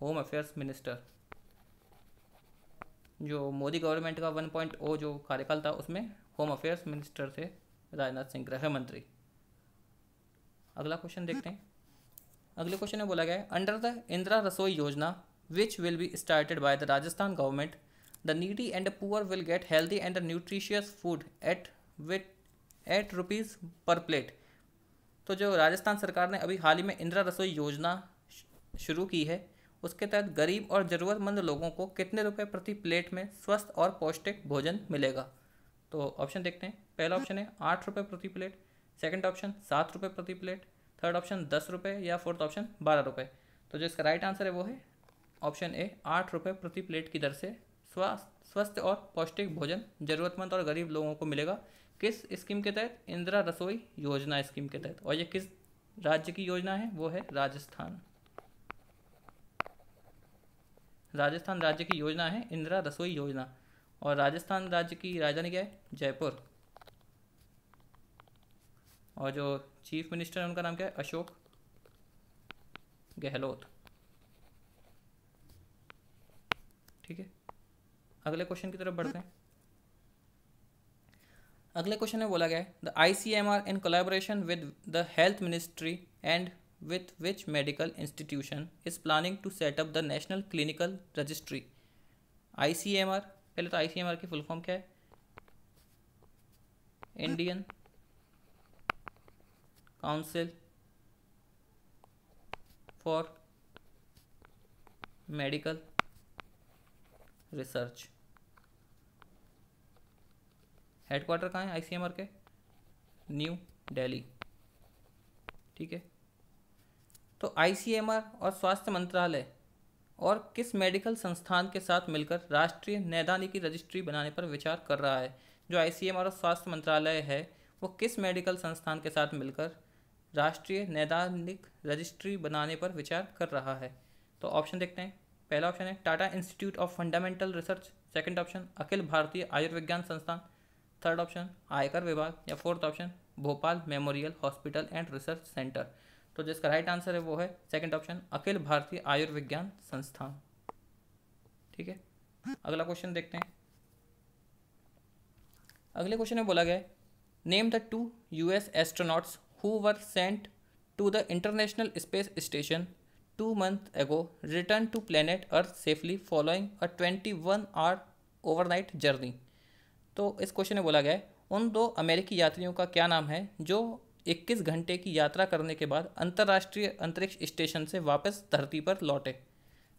Home affairs minister. जो मोदी गवर्नमेंट का 1.0 जो कार्यकाल था उसमें होम अफेयर्स मिनिस्टर थे राजनाथ सिंह, गृह मंत्री। अगला क्वेश्चन देखते हैं। अगले क्वेश्चन में बोला गया है, अंडर द इंदिरा रसोई योजना which will be started by the Rajasthan government, the needy and the poor will get healthy and nutritious food at rupees पर प्लेट। तो जो राजस्थान सरकार ने अभी हाल ही में इंदिरा रसोई योजना शुरू की है, उसके तहत गरीब और ज़रूरतमंद लोगों को कितने रुपए प्रति प्लेट में स्वस्थ और पौष्टिक भोजन मिलेगा? तो ऑप्शन देखते हैं। पहला ऑप्शन है 8 रुपये प्रति प्लेट, सेकंड ऑप्शन 7 रुपये प्रति प्लेट, थर्ड ऑप्शन 10 रुपये, या फोर्थ ऑप्शन 12 रुपये। तो जो इसका राइट आंसर है वो है ऑप्शन ए, 8 रुपये प्रति प्लेट की दर से स्वस्थ और पौष्टिक भोजन ज़रूरतमंद और गरीब लोगों को मिलेगा। किस स्कीम के तहत? इंदिरा रसोई योजना स्कीम के तहत। और ये किस राज्य की योजना है? वो है राजस्थान। राजस्थान राज्य की योजना है इंदिरा रसोई योजना। और राजस्थान राज्य की राजधानी क्या है? जयपुर। और जो चीफ मिनिस्टर है उनका नाम क्या है? अशोक गहलोत। ठीक है, अगले क्वेश्चन की तरफ बढ़ते हैं। अगले क्वेश्चन में बोला गया है, the ICMR in collaboration with the health ministry and with which medical institution is planning to set up the national clinical registry. ICMR, पहले तो ICMR की फुल फॉर्म क्या है? Indian council for medical research. Headquarter कहाँ है ICMR के? न्यू दिल्ली। ठीक है, तो ICMR और स्वास्थ्य मंत्रालय और किस मेडिकल संस्थान के साथ मिलकर राष्ट्रीय नैदानिकी रजिस्ट्री बनाने पर विचार कर रहा है? जो ICMR और स्वास्थ्य मंत्रालय है वो किस मेडिकल संस्थान के साथ मिलकर राष्ट्रीय नैदानिक रजिस्ट्री बनाने पर विचार कर रहा है? तो ऑप्शन देखते हैं। पहला ऑप्शन है Tata institute of fundamental research, second option Akhil Bharatiya Ayurvigyan Sansthan, third option Aaykar Vibhag, या fourth option Bhopal memorial hospital and research centre. तो जिसका राइट आंसर है वो है सेकंड ऑप्शन अखिल भारतीय आयुर्विज्ञान संस्थान। ठीक है, अगला क्वेश्चन देखते हैं। अगले क्वेश्चन में बोला गया है, name the 2 US astronauts who were sent to the international space station 2 months ago returned to planet Earth safely following a 21 hour overnight journey। तो इस क्वेश्चन में बोला गया है, उन 2 अमेरिकी यात्रियों का क्या नाम है जो 21 घंटे की यात्रा करने के बाद अंतर्राष्ट्रीय अंतरिक्ष स्टेशन से वापस धरती पर लौटे?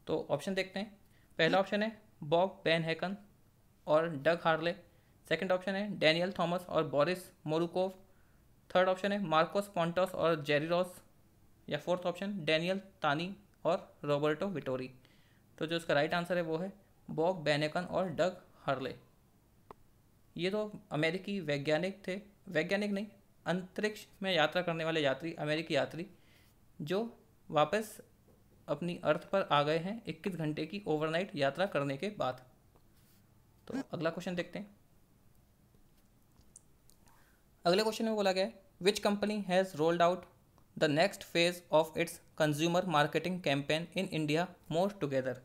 तो ऑप्शन देखते हैं। पहला ऑप्शन है बॉब बेन हैकन और डग हार्ले, सेकंड ऑप्शन है डैनियल थॉमस और बोरिस मोरुकोव, थर्ड ऑप्शन है मार्कोस पॉन्टोस और जेरी रॉस, या फोर्थ ऑप्शन डैनियल तानी और रॉबर्टो विटोरी। तो जो इसका राइट आंसर है वो है बॉब बेनेकन और डग हार्ले। ये तो अमेरिकी वैज्ञानिक थे, वैज्ञानिक नहीं, अंतरिक्ष में यात्रा करने वाले यात्री, अमेरिकी यात्री जो वापस अपनी अर्थ पर आ गए हैं 21 घंटे की ओवरनाइट यात्रा करने के बाद। तो अगला क्वेश्चन देखते हैं। अगले क्वेश्चन में बोला गया है, विच company has rolled out the next phase of its consumer marketing campaign in India more together.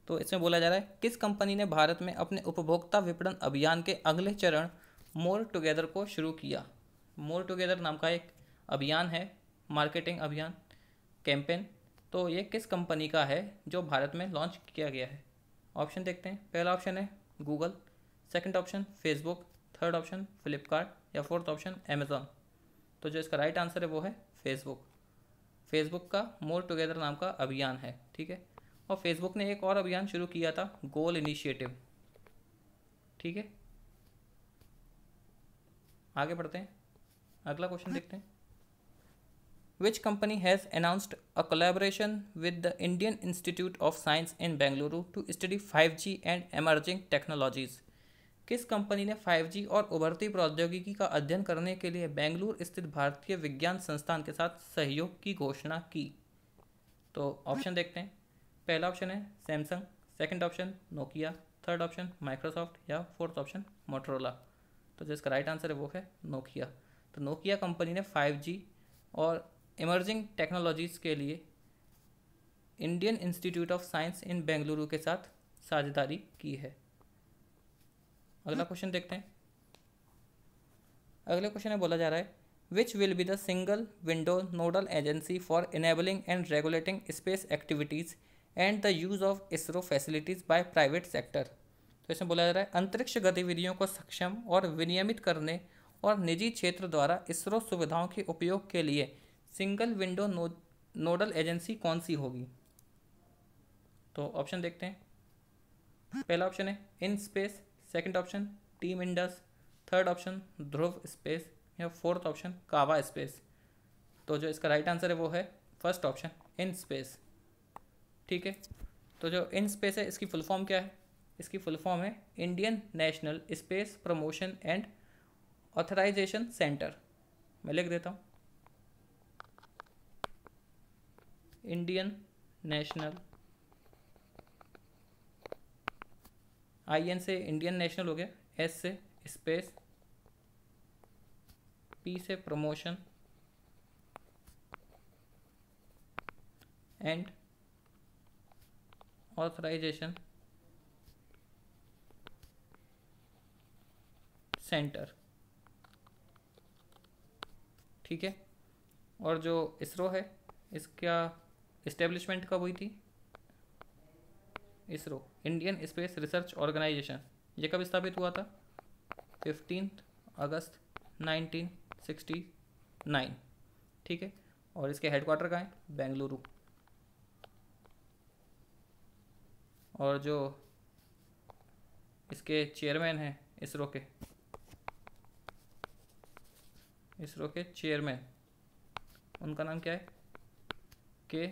तो इसमें बोला जा रहा है किस कंपनी ने भारत में अपने उपभोक्ता विपणन अभियान के अगले चरण मोर टुगेदर को शुरू किया। मोर टुगेदर नाम का एक अभियान है, मार्केटिंग अभियान कैंपेन। तो ये किस कंपनी का है जो भारत में लॉन्च किया गया है? ऑप्शन देखते हैं। पहला ऑप्शन है Google, second option Facebook, third option Flipkart, या फोर्थ ऑप्शन अमेज़ॉन। तो जो इसका राइट आंसर है वो है फेसबुक। फेसबुक का मोर टुगेदर नाम का अभियान है। ठीक है, और फेसबुक ने एक और अभियान शुरू किया था, गोल इनिशिएटिव। ठीक है, आगे बढ़ते हैं, अगला क्वेश्चन देखते हैं। Which company has announced a collaboration with the Indian institute of science in Bengaluru to study 5G and emerging technologies. किस कंपनी ने 5G और उभरती प्रौद्योगिकी का अध्ययन करने के लिए बेंगलुरु स्थित भारतीय विज्ञान संस्थान के साथ सहयोग की घोषणा की? तो ऑप्शन देखते हैं। पहला ऑप्शन है Samsung, second option Nokia, third option Microsoft या फोर्थ ऑप्शन मोटरोला। तो जो इसका राइट आंसर है वो है नोकिया। तो नोकिया कंपनी ने 5G और इमर्जिंग टेक्नोलॉजीज़ के लिए Indian institute of science in Bengaluru के साथ साझेदारी की है। अगला क्वेश्चन देखते हैं। अगले क्वेश्चन में बोला जा रहा है which will be the single window nodal agency for enabling and regulating space activities and the use of ISRO facilities by private sector. तो इसमें बोला जा रहा है अंतरिक्ष गतिविधियों को सक्षम और विनियमित करने और निजी क्षेत्र द्वारा इसरो सुविधाओं के उपयोग के लिए सिंगल विंडो नोडल एजेंसी कौन सी होगी। तो ऑप्शन देखते हैं। पहला ऑप्शन है in space, second option team Indus, third option Dhruv space या फोर्थ ऑप्शन कावा स्पेस। तो जो इसका राइट आंसर है वो है फर्स्ट ऑप्शन इन स्पेस। ठीक है, तो जो इन स्पेस है इसकी फुल फॉर्म क्या है? इसकी फुल फॉर्म है Indian national space promotion and authorisation centre. मैं लिख देता हूँ, इंडियन नेशनल, IN से इंडियन नेशनल हो गया, S से स्पेस, P से प्रमोशन एंड ऑथराइजेशन सेंटर। ठीक है, और जो इसरो है इसका इस्टेब्लिशमेंट कब हुई थी? ISRO Indian space research organisation, ये कब स्थापित हुआ था? 15 अगस्त 1969। ठीक है, और इसके हेडक्वार्टर कहाँ है? बेंगलुरु। और जो इसके चेयरमैन हैं इसरो के चेयरमैन, उनका नाम क्या है? के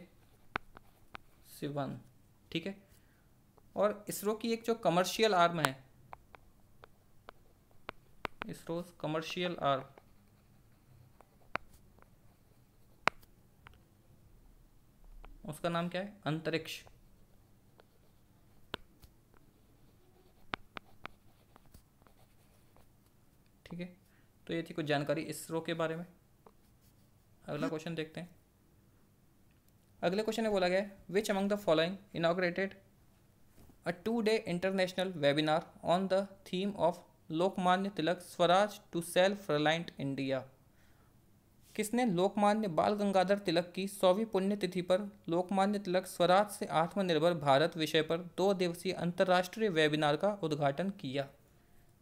सिवन। ठीक है, और इसरो की एक जो कमर्शियल आर्म है, इसरो कमर्शियल आर्म, उसका नाम क्या है? अंतरिक्ष। ठीक है, तो ये थी कुछ जानकारी इसरो के बारे में। अगला क्वेश्चन देखते हैं। अगले क्वेश्चन में बोला गया है which among the following inaugurated a 2-day international webinar on the theme of Lokmanya Tilak Swaraj to self reliant India. किसने लोकमान्य बाल गंगाधर तिलक की 100वीं पुण्यतिथि पर लोकमान्य तिलक स्वराज से आत्मनिर्भर भारत विषय पर 2 दिवसीय अंतर्राष्ट्रीय वेबिनार का उद्घाटन किया?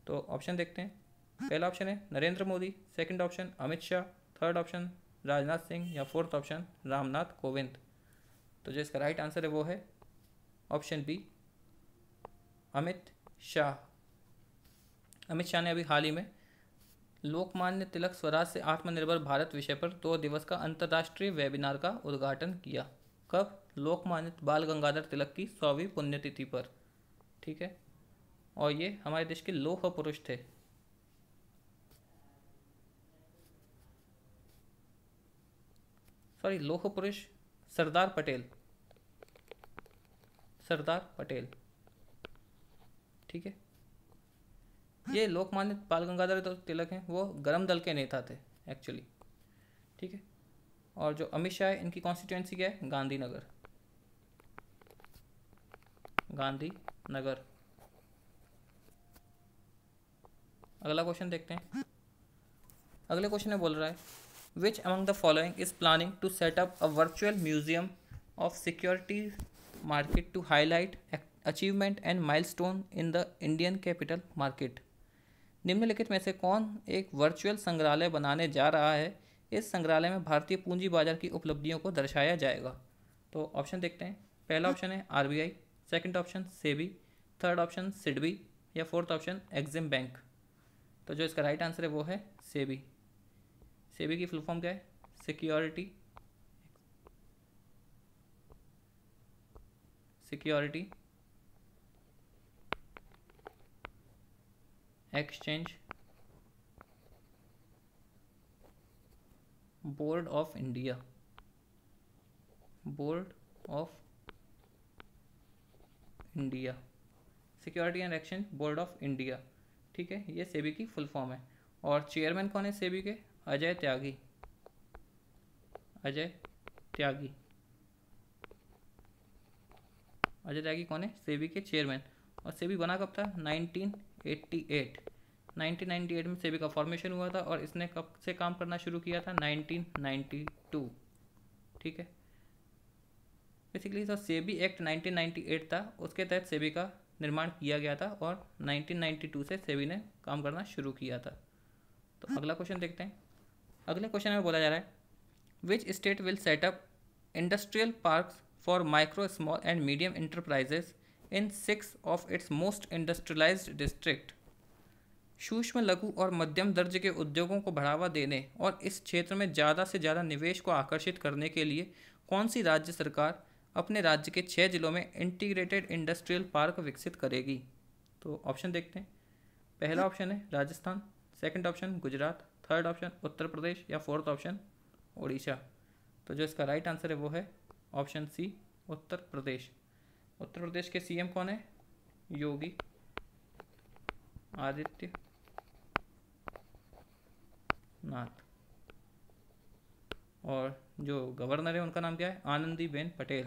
तो ऑप्शन देखते हैं। पहला ऑप्शन है Narendra Modi, second option Amit Shah, third option Rajnath Singh या फोर्थ ऑप्शन रामनाथ कोविंद। तो जो इसका राइट आंसर है वो है ऑप्शन बी, अमित शाह। अमित शाह ने अभी हाल ही में लोकमान्य तिलक स्वराज से आत्मनिर्भर भारत विषय पर 2 दिवस का अंतर्राष्ट्रीय वेबिनार का उद्घाटन किया। कब? लोकमान्य बाल गंगाधर तिलक की 100वीं पुण्यतिथि पर। ठीक है, और ये हमारे देश के लौह पुरुष थे। सॉरी, लौह पुरुष सरदार पटेल, सरदार पटेल। ठीक है, ये लोकमान्य बाल गंगाधर तिलक हैं वो गर्म दल के नेता थे एक्चुअली। ठीक है, और जो अमित शाह है इनकी कॉन्स्टिट्यूएंसी क्या है? गांधीनगर, गांधीनगर। अगला क्वेश्चन देखते हैं। अगले क्वेश्चन में बोल रहा है which among the following is planning to set up a virtual museum of security market to highlight achievement and milestone in the Indian capital market. निम्नलिखित में से कौन एक वर्चुअल संग्रहालय बनाने जा रहा है? इस संग्रहालय में भारतीय पूंजी बाजार की उपलब्धियों को दर्शाया जाएगा। तो ऑप्शन देखते हैं। पहला ऑप्शन है RBI, second option SEBI, third option SIDBI या फोर्थ ऑप्शन एग्जिम बैंक। तो जो इसका राइट आंसर है वो है सेबी। सेबी की फुल फॉर्म क्या है? Security exchange board of India, board of India, security and exchange board of India, ठीक है, ये सेबी की फुल फॉर्म है। और चेयरमैन कौन है सेबी के? अजय त्यागी, अजय त्यागी, अजय त्यागी कौन है? सेबी के चेयरमैन। और सेबी बना कब था? 1988, 1998 में सेबी का फॉर्मेशन हुआ था और इसने कब से काम करना शुरू किया था? 1992, ठीक है। बेसिकली सर सेबी एक्ट 1998 था, उसके तहत सेबी का निर्माण किया गया था और 1992 से सेबी ने काम करना शुरू किया था। तो अगला क्वेश्चन देखते हैं। अगले क्वेश्चन में बोला जा रहा है which state will set up industrial parks for micro small and medium enterprises in 6 of its most industrialised district. सूक्ष्म लघु और मध्यम दर्जे के उद्योगों को बढ़ावा देने और इस क्षेत्र में ज़्यादा से ज़्यादा निवेश को आकर्षित करने के लिए कौन सी राज्य सरकार अपने राज्य के 6 जिलों में इंटीग्रेटेड इंडस्ट्रियल पार्क विकसित करेगी? तो ऑप्शन देखते हैं। पहला ऑप्शन है Rajasthan, second option Gujarat, third option Uttar Pradesh या फोर्थ ऑप्शन उड़ीसा। तो जो इसका राइट आंसर है वो है ऑप्शन सी, उत्तर प्रदेश। उत्तर प्रदेश के सीएम कौन है? योगी आदित्य नाथ। और जो गवर्नर है उनका नाम क्या है? आनंदीबेन पटेल,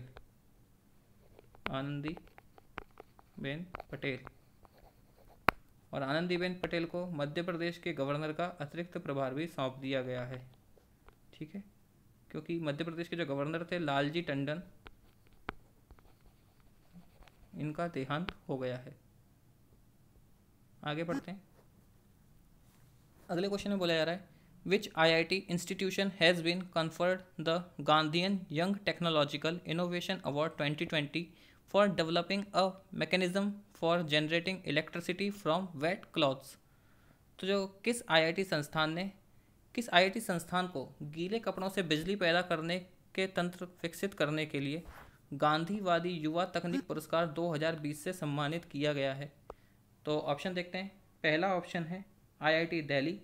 आनंदीबेन पटेल। और आनंदीबेन पटेल को मध्य प्रदेश के गवर्नर का अतिरिक्त प्रभार भी सौंप दिया गया है, ठीक है, क्योंकि मध्य प्रदेश के जो गवर्नर थे लालजी टंडन, इनका देहांत हो गया है। आगे बढ़ते हैं। अगले क्वेश्चन में बोला जा रहा है which IIT institution has been conferred the Gandhian young technological innovation award 2020 for developing a mechanism for generating electricity from wet clothes. तो जो किस IIT संस्थान को गीले कपड़ों से बिजली पैदा करने के तंत्र विकसित करने के लिए गांधीवादी युवा तकनीक पुरस्कार 2020 से सम्मानित किया गया है? तो ऑप्शन देखते हैं। पहला ऑप्शन है IIT दिल्ली,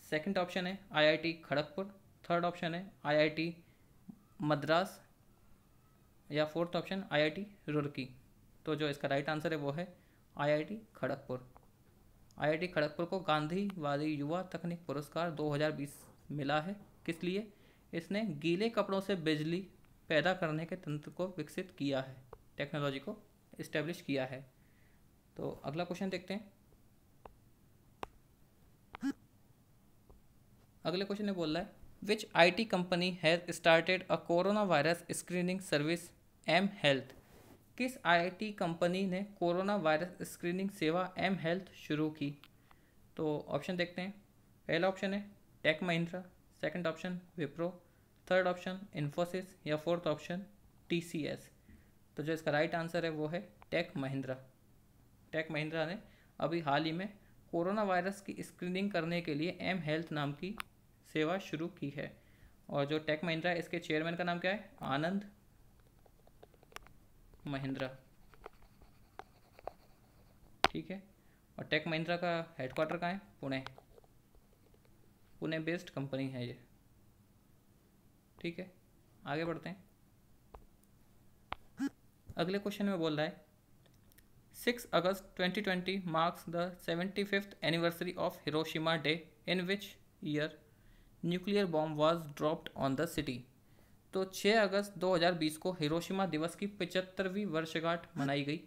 सेकंड ऑप्शन है IIT खड़गपुर, थर्ड ऑप्शन है IIT मद्रास या फोर्थ ऑप्शन IIT रुड़की। तो जो इसका राइट आंसर है वो है IIT खड़गपुर। IIT खड़गपुर को गांधीवादी युवा तकनीक पुरस्कार 2020 मिला है। किस लिए? इसने गीले कपड़ों से बिजली पैदा करने के तंत्र को विकसित किया है, टेक्नोलॉजी को इस्टेब्लिश किया है। तो अगला क्वेश्चन देखते हैं। अगले क्वेश्चन में बोल रहा है which IT company has started a corona virus screening service M health. किस IT कंपनी ने कोरोना वायरस स्क्रीनिंग सेवा एम हेल्थ शुरू की? तो ऑप्शन देखते हैं। पहला ऑप्शन है Tech Mahindra, second option Wipro, third option Infosys या फोर्थ ऑप्शन TCS। तो जो इसका राइट आंसर है वो है टेक महिंद्रा। टेक महिंद्रा ने अभी हाल ही में कोरोना वायरस की स्क्रीनिंग करने के लिए एम हेल्थ नाम की सेवा शुरू की है। और जो टेक महिंद्रा है इसके चेयरमैन का नाम क्या है? आनंद महिंद्रा, ठीक है। और टेक महिंद्रा का हेडक्वार्टर कहाँ है? पुणे, पुणे बेस्ड कंपनी है ये, ठीक है। आगे बढ़ते हैं। अगले क्वेश्चन में बोल रहा है 6 अगस्त 2020 marks the 75th anniversary of Hiroshima day in which year nuclear bomb was dropped on the city. तो 6 अगस्त 2020 को हिरोशिमा दिवस की 75वीं वर्षगांठ मनाई गई।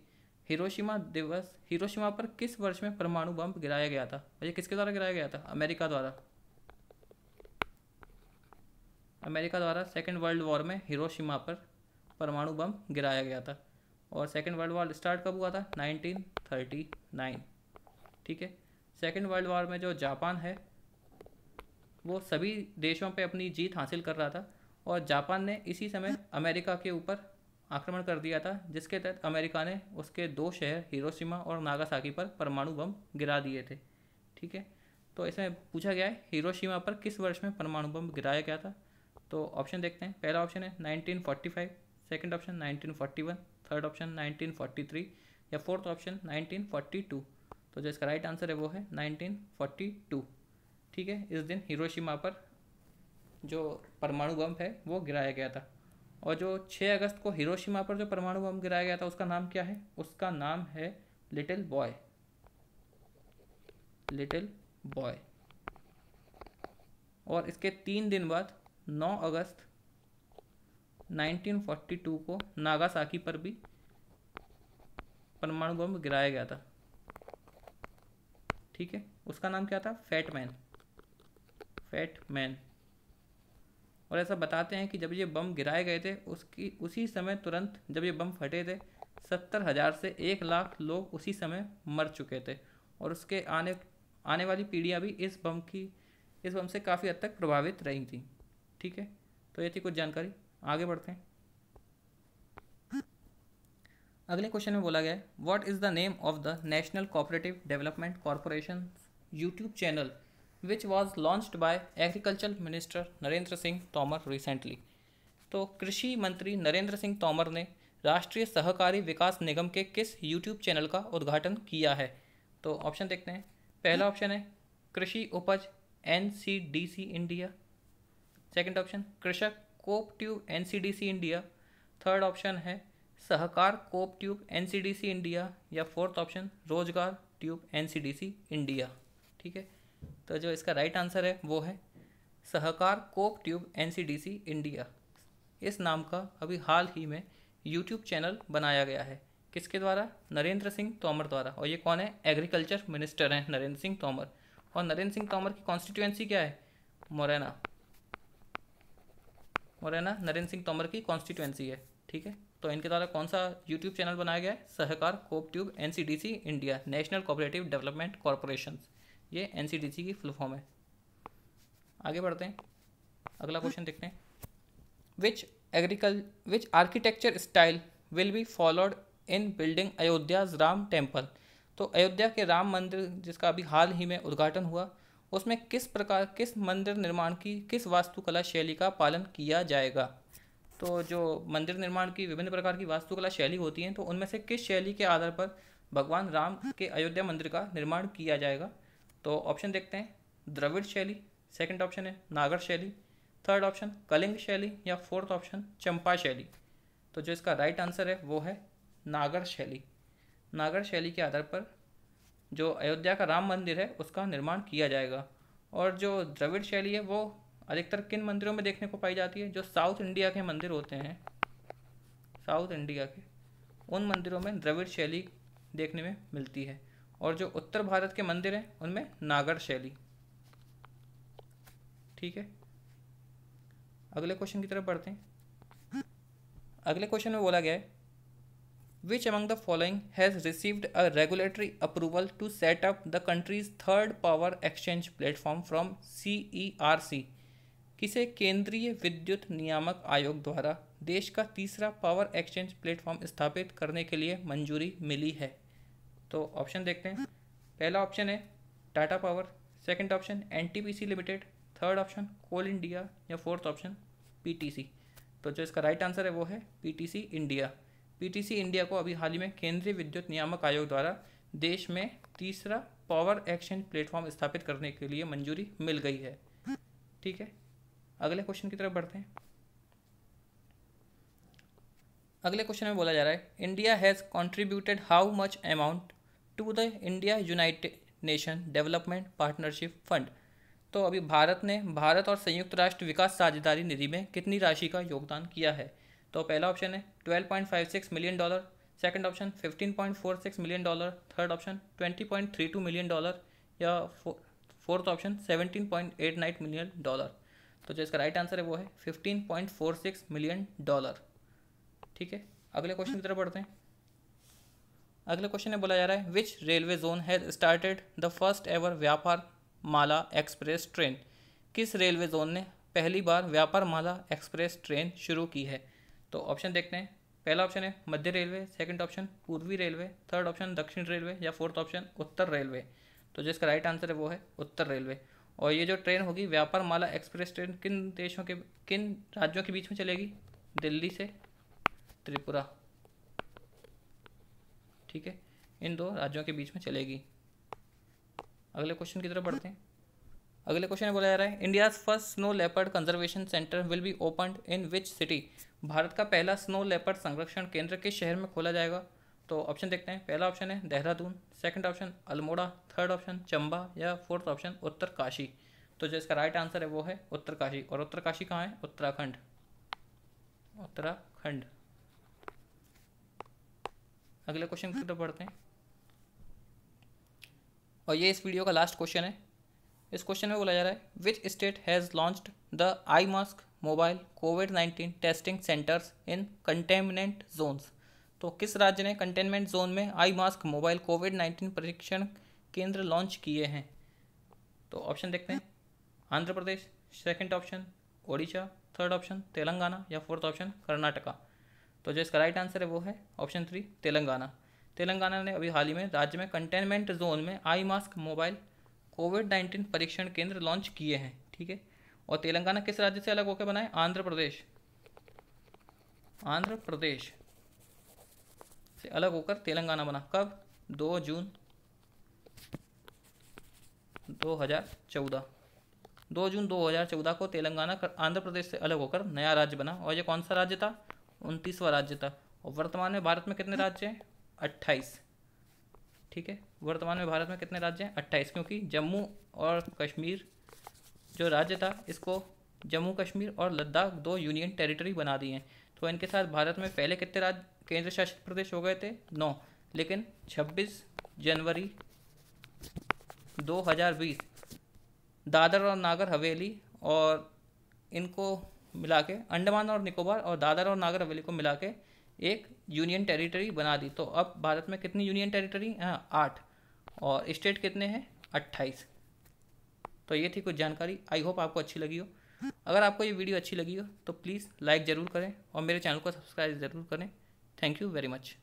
हिरोशिमा पर किस वर्ष में परमाणु बम गिराया गया था? ये किसके द्वारा गिराया गया था? अमेरिका द्वारा। अमेरिका द्वारा सेकेंड वर्ल्ड वॉर में हिरोशिमा पर परमाणु बम गिराया गया था। और सेकेंड वर्ल्ड वॉर स्टार्ट कब हुआ था? 1939, ठीक है। सेकेंड वर्ल्ड वॉर में जो जापान है वो सभी देशों पे अपनी जीत हासिल कर रहा था और जापान ने इसी समय अमेरिका के ऊपर आक्रमण कर दिया था, जिसके तहत अमेरिका ने उसके 2 शहर हिरोशिमा और नागासाकी पर परमाणु बम गिरा दिए थे, ठीक है। तो इसमें पूछा गया है हिरोशिमा पर किस वर्ष में परमाणु बम गिराया गया था? तो ऑप्शन देखते हैं। पहला ऑप्शन है 1945, सेकंड ऑप्शन 1941, थर्ड ऑप्शन 1943 या फोर्थ ऑप्शन 1942। तो जो इसका राइट आंसर है वो है 1942, ठीक है। इस दिन हिरोशिमा पर जो परमाणु बम है वो गिराया गया था। और जो 6 अगस्त को हिरोशिमा पर जो परमाणु बम गिराया गया था उसका नाम क्या है? उसका नाम है लिटिल बॉय। Little boy. और इसके 3 दिन बाद 9 अगस्त 1942 को नागासाकी पर भी परमाणु बम गिराया गया था। ठीक है, उसका नाम क्या था? Fat man. Fat man. और ऐसा बताते हैं कि जब ये बम गिराए गए थे उसी समय तुरंत जब ये बम फटे थे 70,000 से 1 लाख लोग उसी समय मर चुके थे। और उसके आने आने वाली पीढ़ियाँ भी इस बम से काफ़ी हद तक प्रभावित रही थी। ठीक है, तो ये थी कुछ जानकारी। आगे बढ़ते हैं। अगले क्वेश्चन में बोला गया है what is the name of the national cooperative development corporation YouTube channel which was launched by agriculture minister Narendra Singh Tomar recently. तो कृषि मंत्री नरेंद्र सिंह तोमर ने राष्ट्रीय सहकारी विकास निगम के किस यूट्यूब चैनल का उद्घाटन किया है? तो ऑप्शन देखते हैं। पहला ऑप्शन है कृषि उपज NCDC India. Second option Krishak coop tube NCDC India. Third option है Sahakar coop tube NCDC India. या fourth option Rozgar tube NCDC India. ठीक है, तो जो इसका राइट आंसर है वो है Sahakar coop tube NCDC India. इस नाम का अभी हाल ही में यूट्यूब चैनल बनाया गया है। किसके द्वारा? नरेंद्र सिंह तोमर द्वारा। और ये कौन है? एग्रीकल्चर मिनिस्टर हैं नरेंद्र सिंह तोमर। और नरेंद्र सिंह तोमर की कॉन्स्टिट्यूएंसी क्या है? मुरैना। मुरैना नरेंद्र सिंह तोमर की कॉन्स्टिट्यूएंसी है। ठीक है, तो इनके द्वारा कौन सा यूट्यूब चैनल बनाया गया है? Sahakar coop tube NCDC India, national cooperative development corporation. ये NCDC की फुल फॉर्म है। आगे बढ़ते हैं, अगला क्वेश्चन देखते हैं। Which architecture style will be followed in building Ayodhya's Ram temple. तो अयोध्या के राम मंदिर जिसका अभी हाल ही में उद्घाटन हुआ उसमें किस मंदिर निर्माण की किस वास्तुकला शैली का पालन किया जाएगा? तो जो मंदिर निर्माण की विभिन्न प्रकार की वास्तुकला शैली होती हैं तो उनमें से किस शैली के आधार पर भगवान राम के अयोध्या मंदिर का निर्माण किया जाएगा? तो ऑप्शन देखते हैं। द्रविड़ शैली, सेकंड ऑप्शन है नागर शैली, थर्ड ऑप्शन कलिंग शैली, या फोर्थ ऑप्शन चंपा शैली। तो जो इसका राइट आंसर है वो है नागर शैली। नागर शैली के आधार पर जो अयोध्या का राम मंदिर है उसका निर्माण किया जाएगा। और जो द्रविड़ शैली है वो अधिकतर किन मंदिरों में देखने को पाई जाती है? जो साउथ इंडिया के मंदिर होते हैं, साउथ इंडिया के उन मंदिरों में द्रविड़ शैली देखने में मिलती है। और जो उत्तर भारत के मंदिर हैं उनमें नागर शैली। ठीक है, अगले क्वेश्चन की तरफ बढ़ते हैं। अगले क्वेश्चन में बोला गया है which among the following has received a regulatory approval to set up the country's third power exchange platform from CERC। किसे केंद्रीय विद्युत नियामक आयोग द्वारा देश का तीसरा पावर एक्सचेंज प्लेटफॉर्म स्थापित करने के लिए मंजूरी मिली है? तो ऑप्शन देखते हैं। पहला ऑप्शन है Tata power, second option NTPC limited, third option coal India, या फोर्थ ऑप्शन PTC। तो जो इसका राइट आंसर है वो है PTC इंडिया। PTC इंडिया को अभी हाल ही में केंद्रीय विद्युत नियामक आयोग द्वारा देश में तीसरा पावर एक्सचेंज प्लेटफॉर्म स्थापित करने के लिए मंजूरी मिल गई है। ठीक है, अगले क्वेश्चन की तरफ बढ़ते हैं। अगले क्वेश्चन में बोला जा रहा है India has contributed how much amount to the India United Nation development partnership fund. तो अभी भारत और संयुक्त राष्ट्र विकास साझेदारी निधि में कितनी राशि का योगदान किया है? तो पहला ऑप्शन है $12.56 million, second option $15.46 million, third option $20.32 million, या फोर्थ ऑप्शन $17.89 मिलियन। तो जो इसका राइट आंसर है वो है $15.46 मिलियन। ठीक है, अगले क्वेश्चन की तरफ बढ़ते हैं। अगले क्वेश्चन में बोला जा रहा है विच railway zone has started the first ever व्यापार माला एक्सप्रेस ट्रेन। किस रेलवे जोन ने पहली बार व्यापार माला एक्सप्रेस ट्रेन शुरू की है? तो ऑप्शन देखते हैं। पहला ऑप्शन है मध्य रेलवे, सेकंड ऑप्शन पूर्वी रेलवे, थर्ड ऑप्शन दक्षिण रेलवे, या फोर्थ ऑप्शन उत्तर रेलवे। तो जो इसका राइट आंसर है वो है उत्तर रेलवे। और ये जो ट्रेन होगी व्यापार माला एक्सप्रेस ट्रेन किन राज्यों के बीच में चलेगी? दिल्ली से त्रिपुरा। ठीक है, इन दो राज्यों के बीच में चलेगी। अगले क्वेश्चन की तरफ बढ़ते हैं। अगले क्वेश्चन में बोला जा रहा है India's first snow leopard conservation centre will be opened in which city. Bharat का पहला स्नो लेपर्ड संरक्षण केंद्र किस शहर में खोला जाएगा। तो ऑप्शन देखते हैं। पहला ऑप्शन है Dehradun, second option Almora, third option Chamba या फोर्थ ऑप्शन उत्तरकाशी। तो जो इसका राइट आंसर है वो है उत्तरकाशी। और उत्तरकाशी कहाँ है? उत्तराखंड। उत्तराखंड। अगले क्वेश्चन की तरफ बढ़ते हैं और ये इस वीडियो का लास्ट क्वेश्चन है। इस क्वेश्चन में बोला जा रहा है which state has launched the eye mask mobile covid testing centres in containment zones. तो किस राज्य ने कंटेनमेंट जोन में आई मास्क मोबाइल कोविड-19 परीक्षण केंद्र लॉन्च किए हैं। तो ऑप्शन देखते हैं। Andhra Pradesh, second option Odisha, third option Telangana या फोर्थ ऑप्शन कर्नाटका। तो जो इसका राइट आंसर है वो है ऑप्शन 3 तेलंगाना। तेलंगाना ने अभी हाल ही में राज्य में कंटेनमेंट जोन में आई मास्क मोबाइल कोविड-19 परीक्षण केंद्र लॉन्च किए हैं। ठीक है। और तेलंगाना किस राज्य से अलग होकर बना है? आंध्र प्रदेश। आंध्र प्रदेश से अलग होकर तेलंगाना बना। कब? 2 जून 2014। 2 जून 2014 को तेलंगाना आंध्र प्रदेश से अलग होकर नया राज्य बना। और ये कौन सा राज्य था? 29वां राज्य था। और वर्तमान में भारत में कितने राज्य हैं? 28। ठीक है। वर्तमान में भारत में कितने राज्य हैं? 28। क्योंकि जम्मू और कश्मीर जो राज्य था इसको जम्मू कश्मीर और लद्दाख 2 यूनियन टेरिटरी बना दिए हैं। तो इनके साथ भारत में पहले कितने राज्य केंद्र शासित प्रदेश हो गए थे? 9। लेकिन 26 जनवरी 2020 दादर और नागर हवेली और इनको मिला के अंडमान और निकोबार और दादर और नागर हवेली को मिला के एक यूनियन टेरिटरी बना दी। तो अब भारत में कितनी यूनियन टेरिटरी? 8। और स्टेट कितने हैं? 28। तो ये थी कुछ जानकारी। आई होप आपको अच्छी लगी हो। अगर आपको ये वीडियो अच्छी लगी हो तो प्लीज़ लाइक ज़रूर करें और मेरे चैनल को सब्सक्राइब ज़रूर करें। Thank you very much.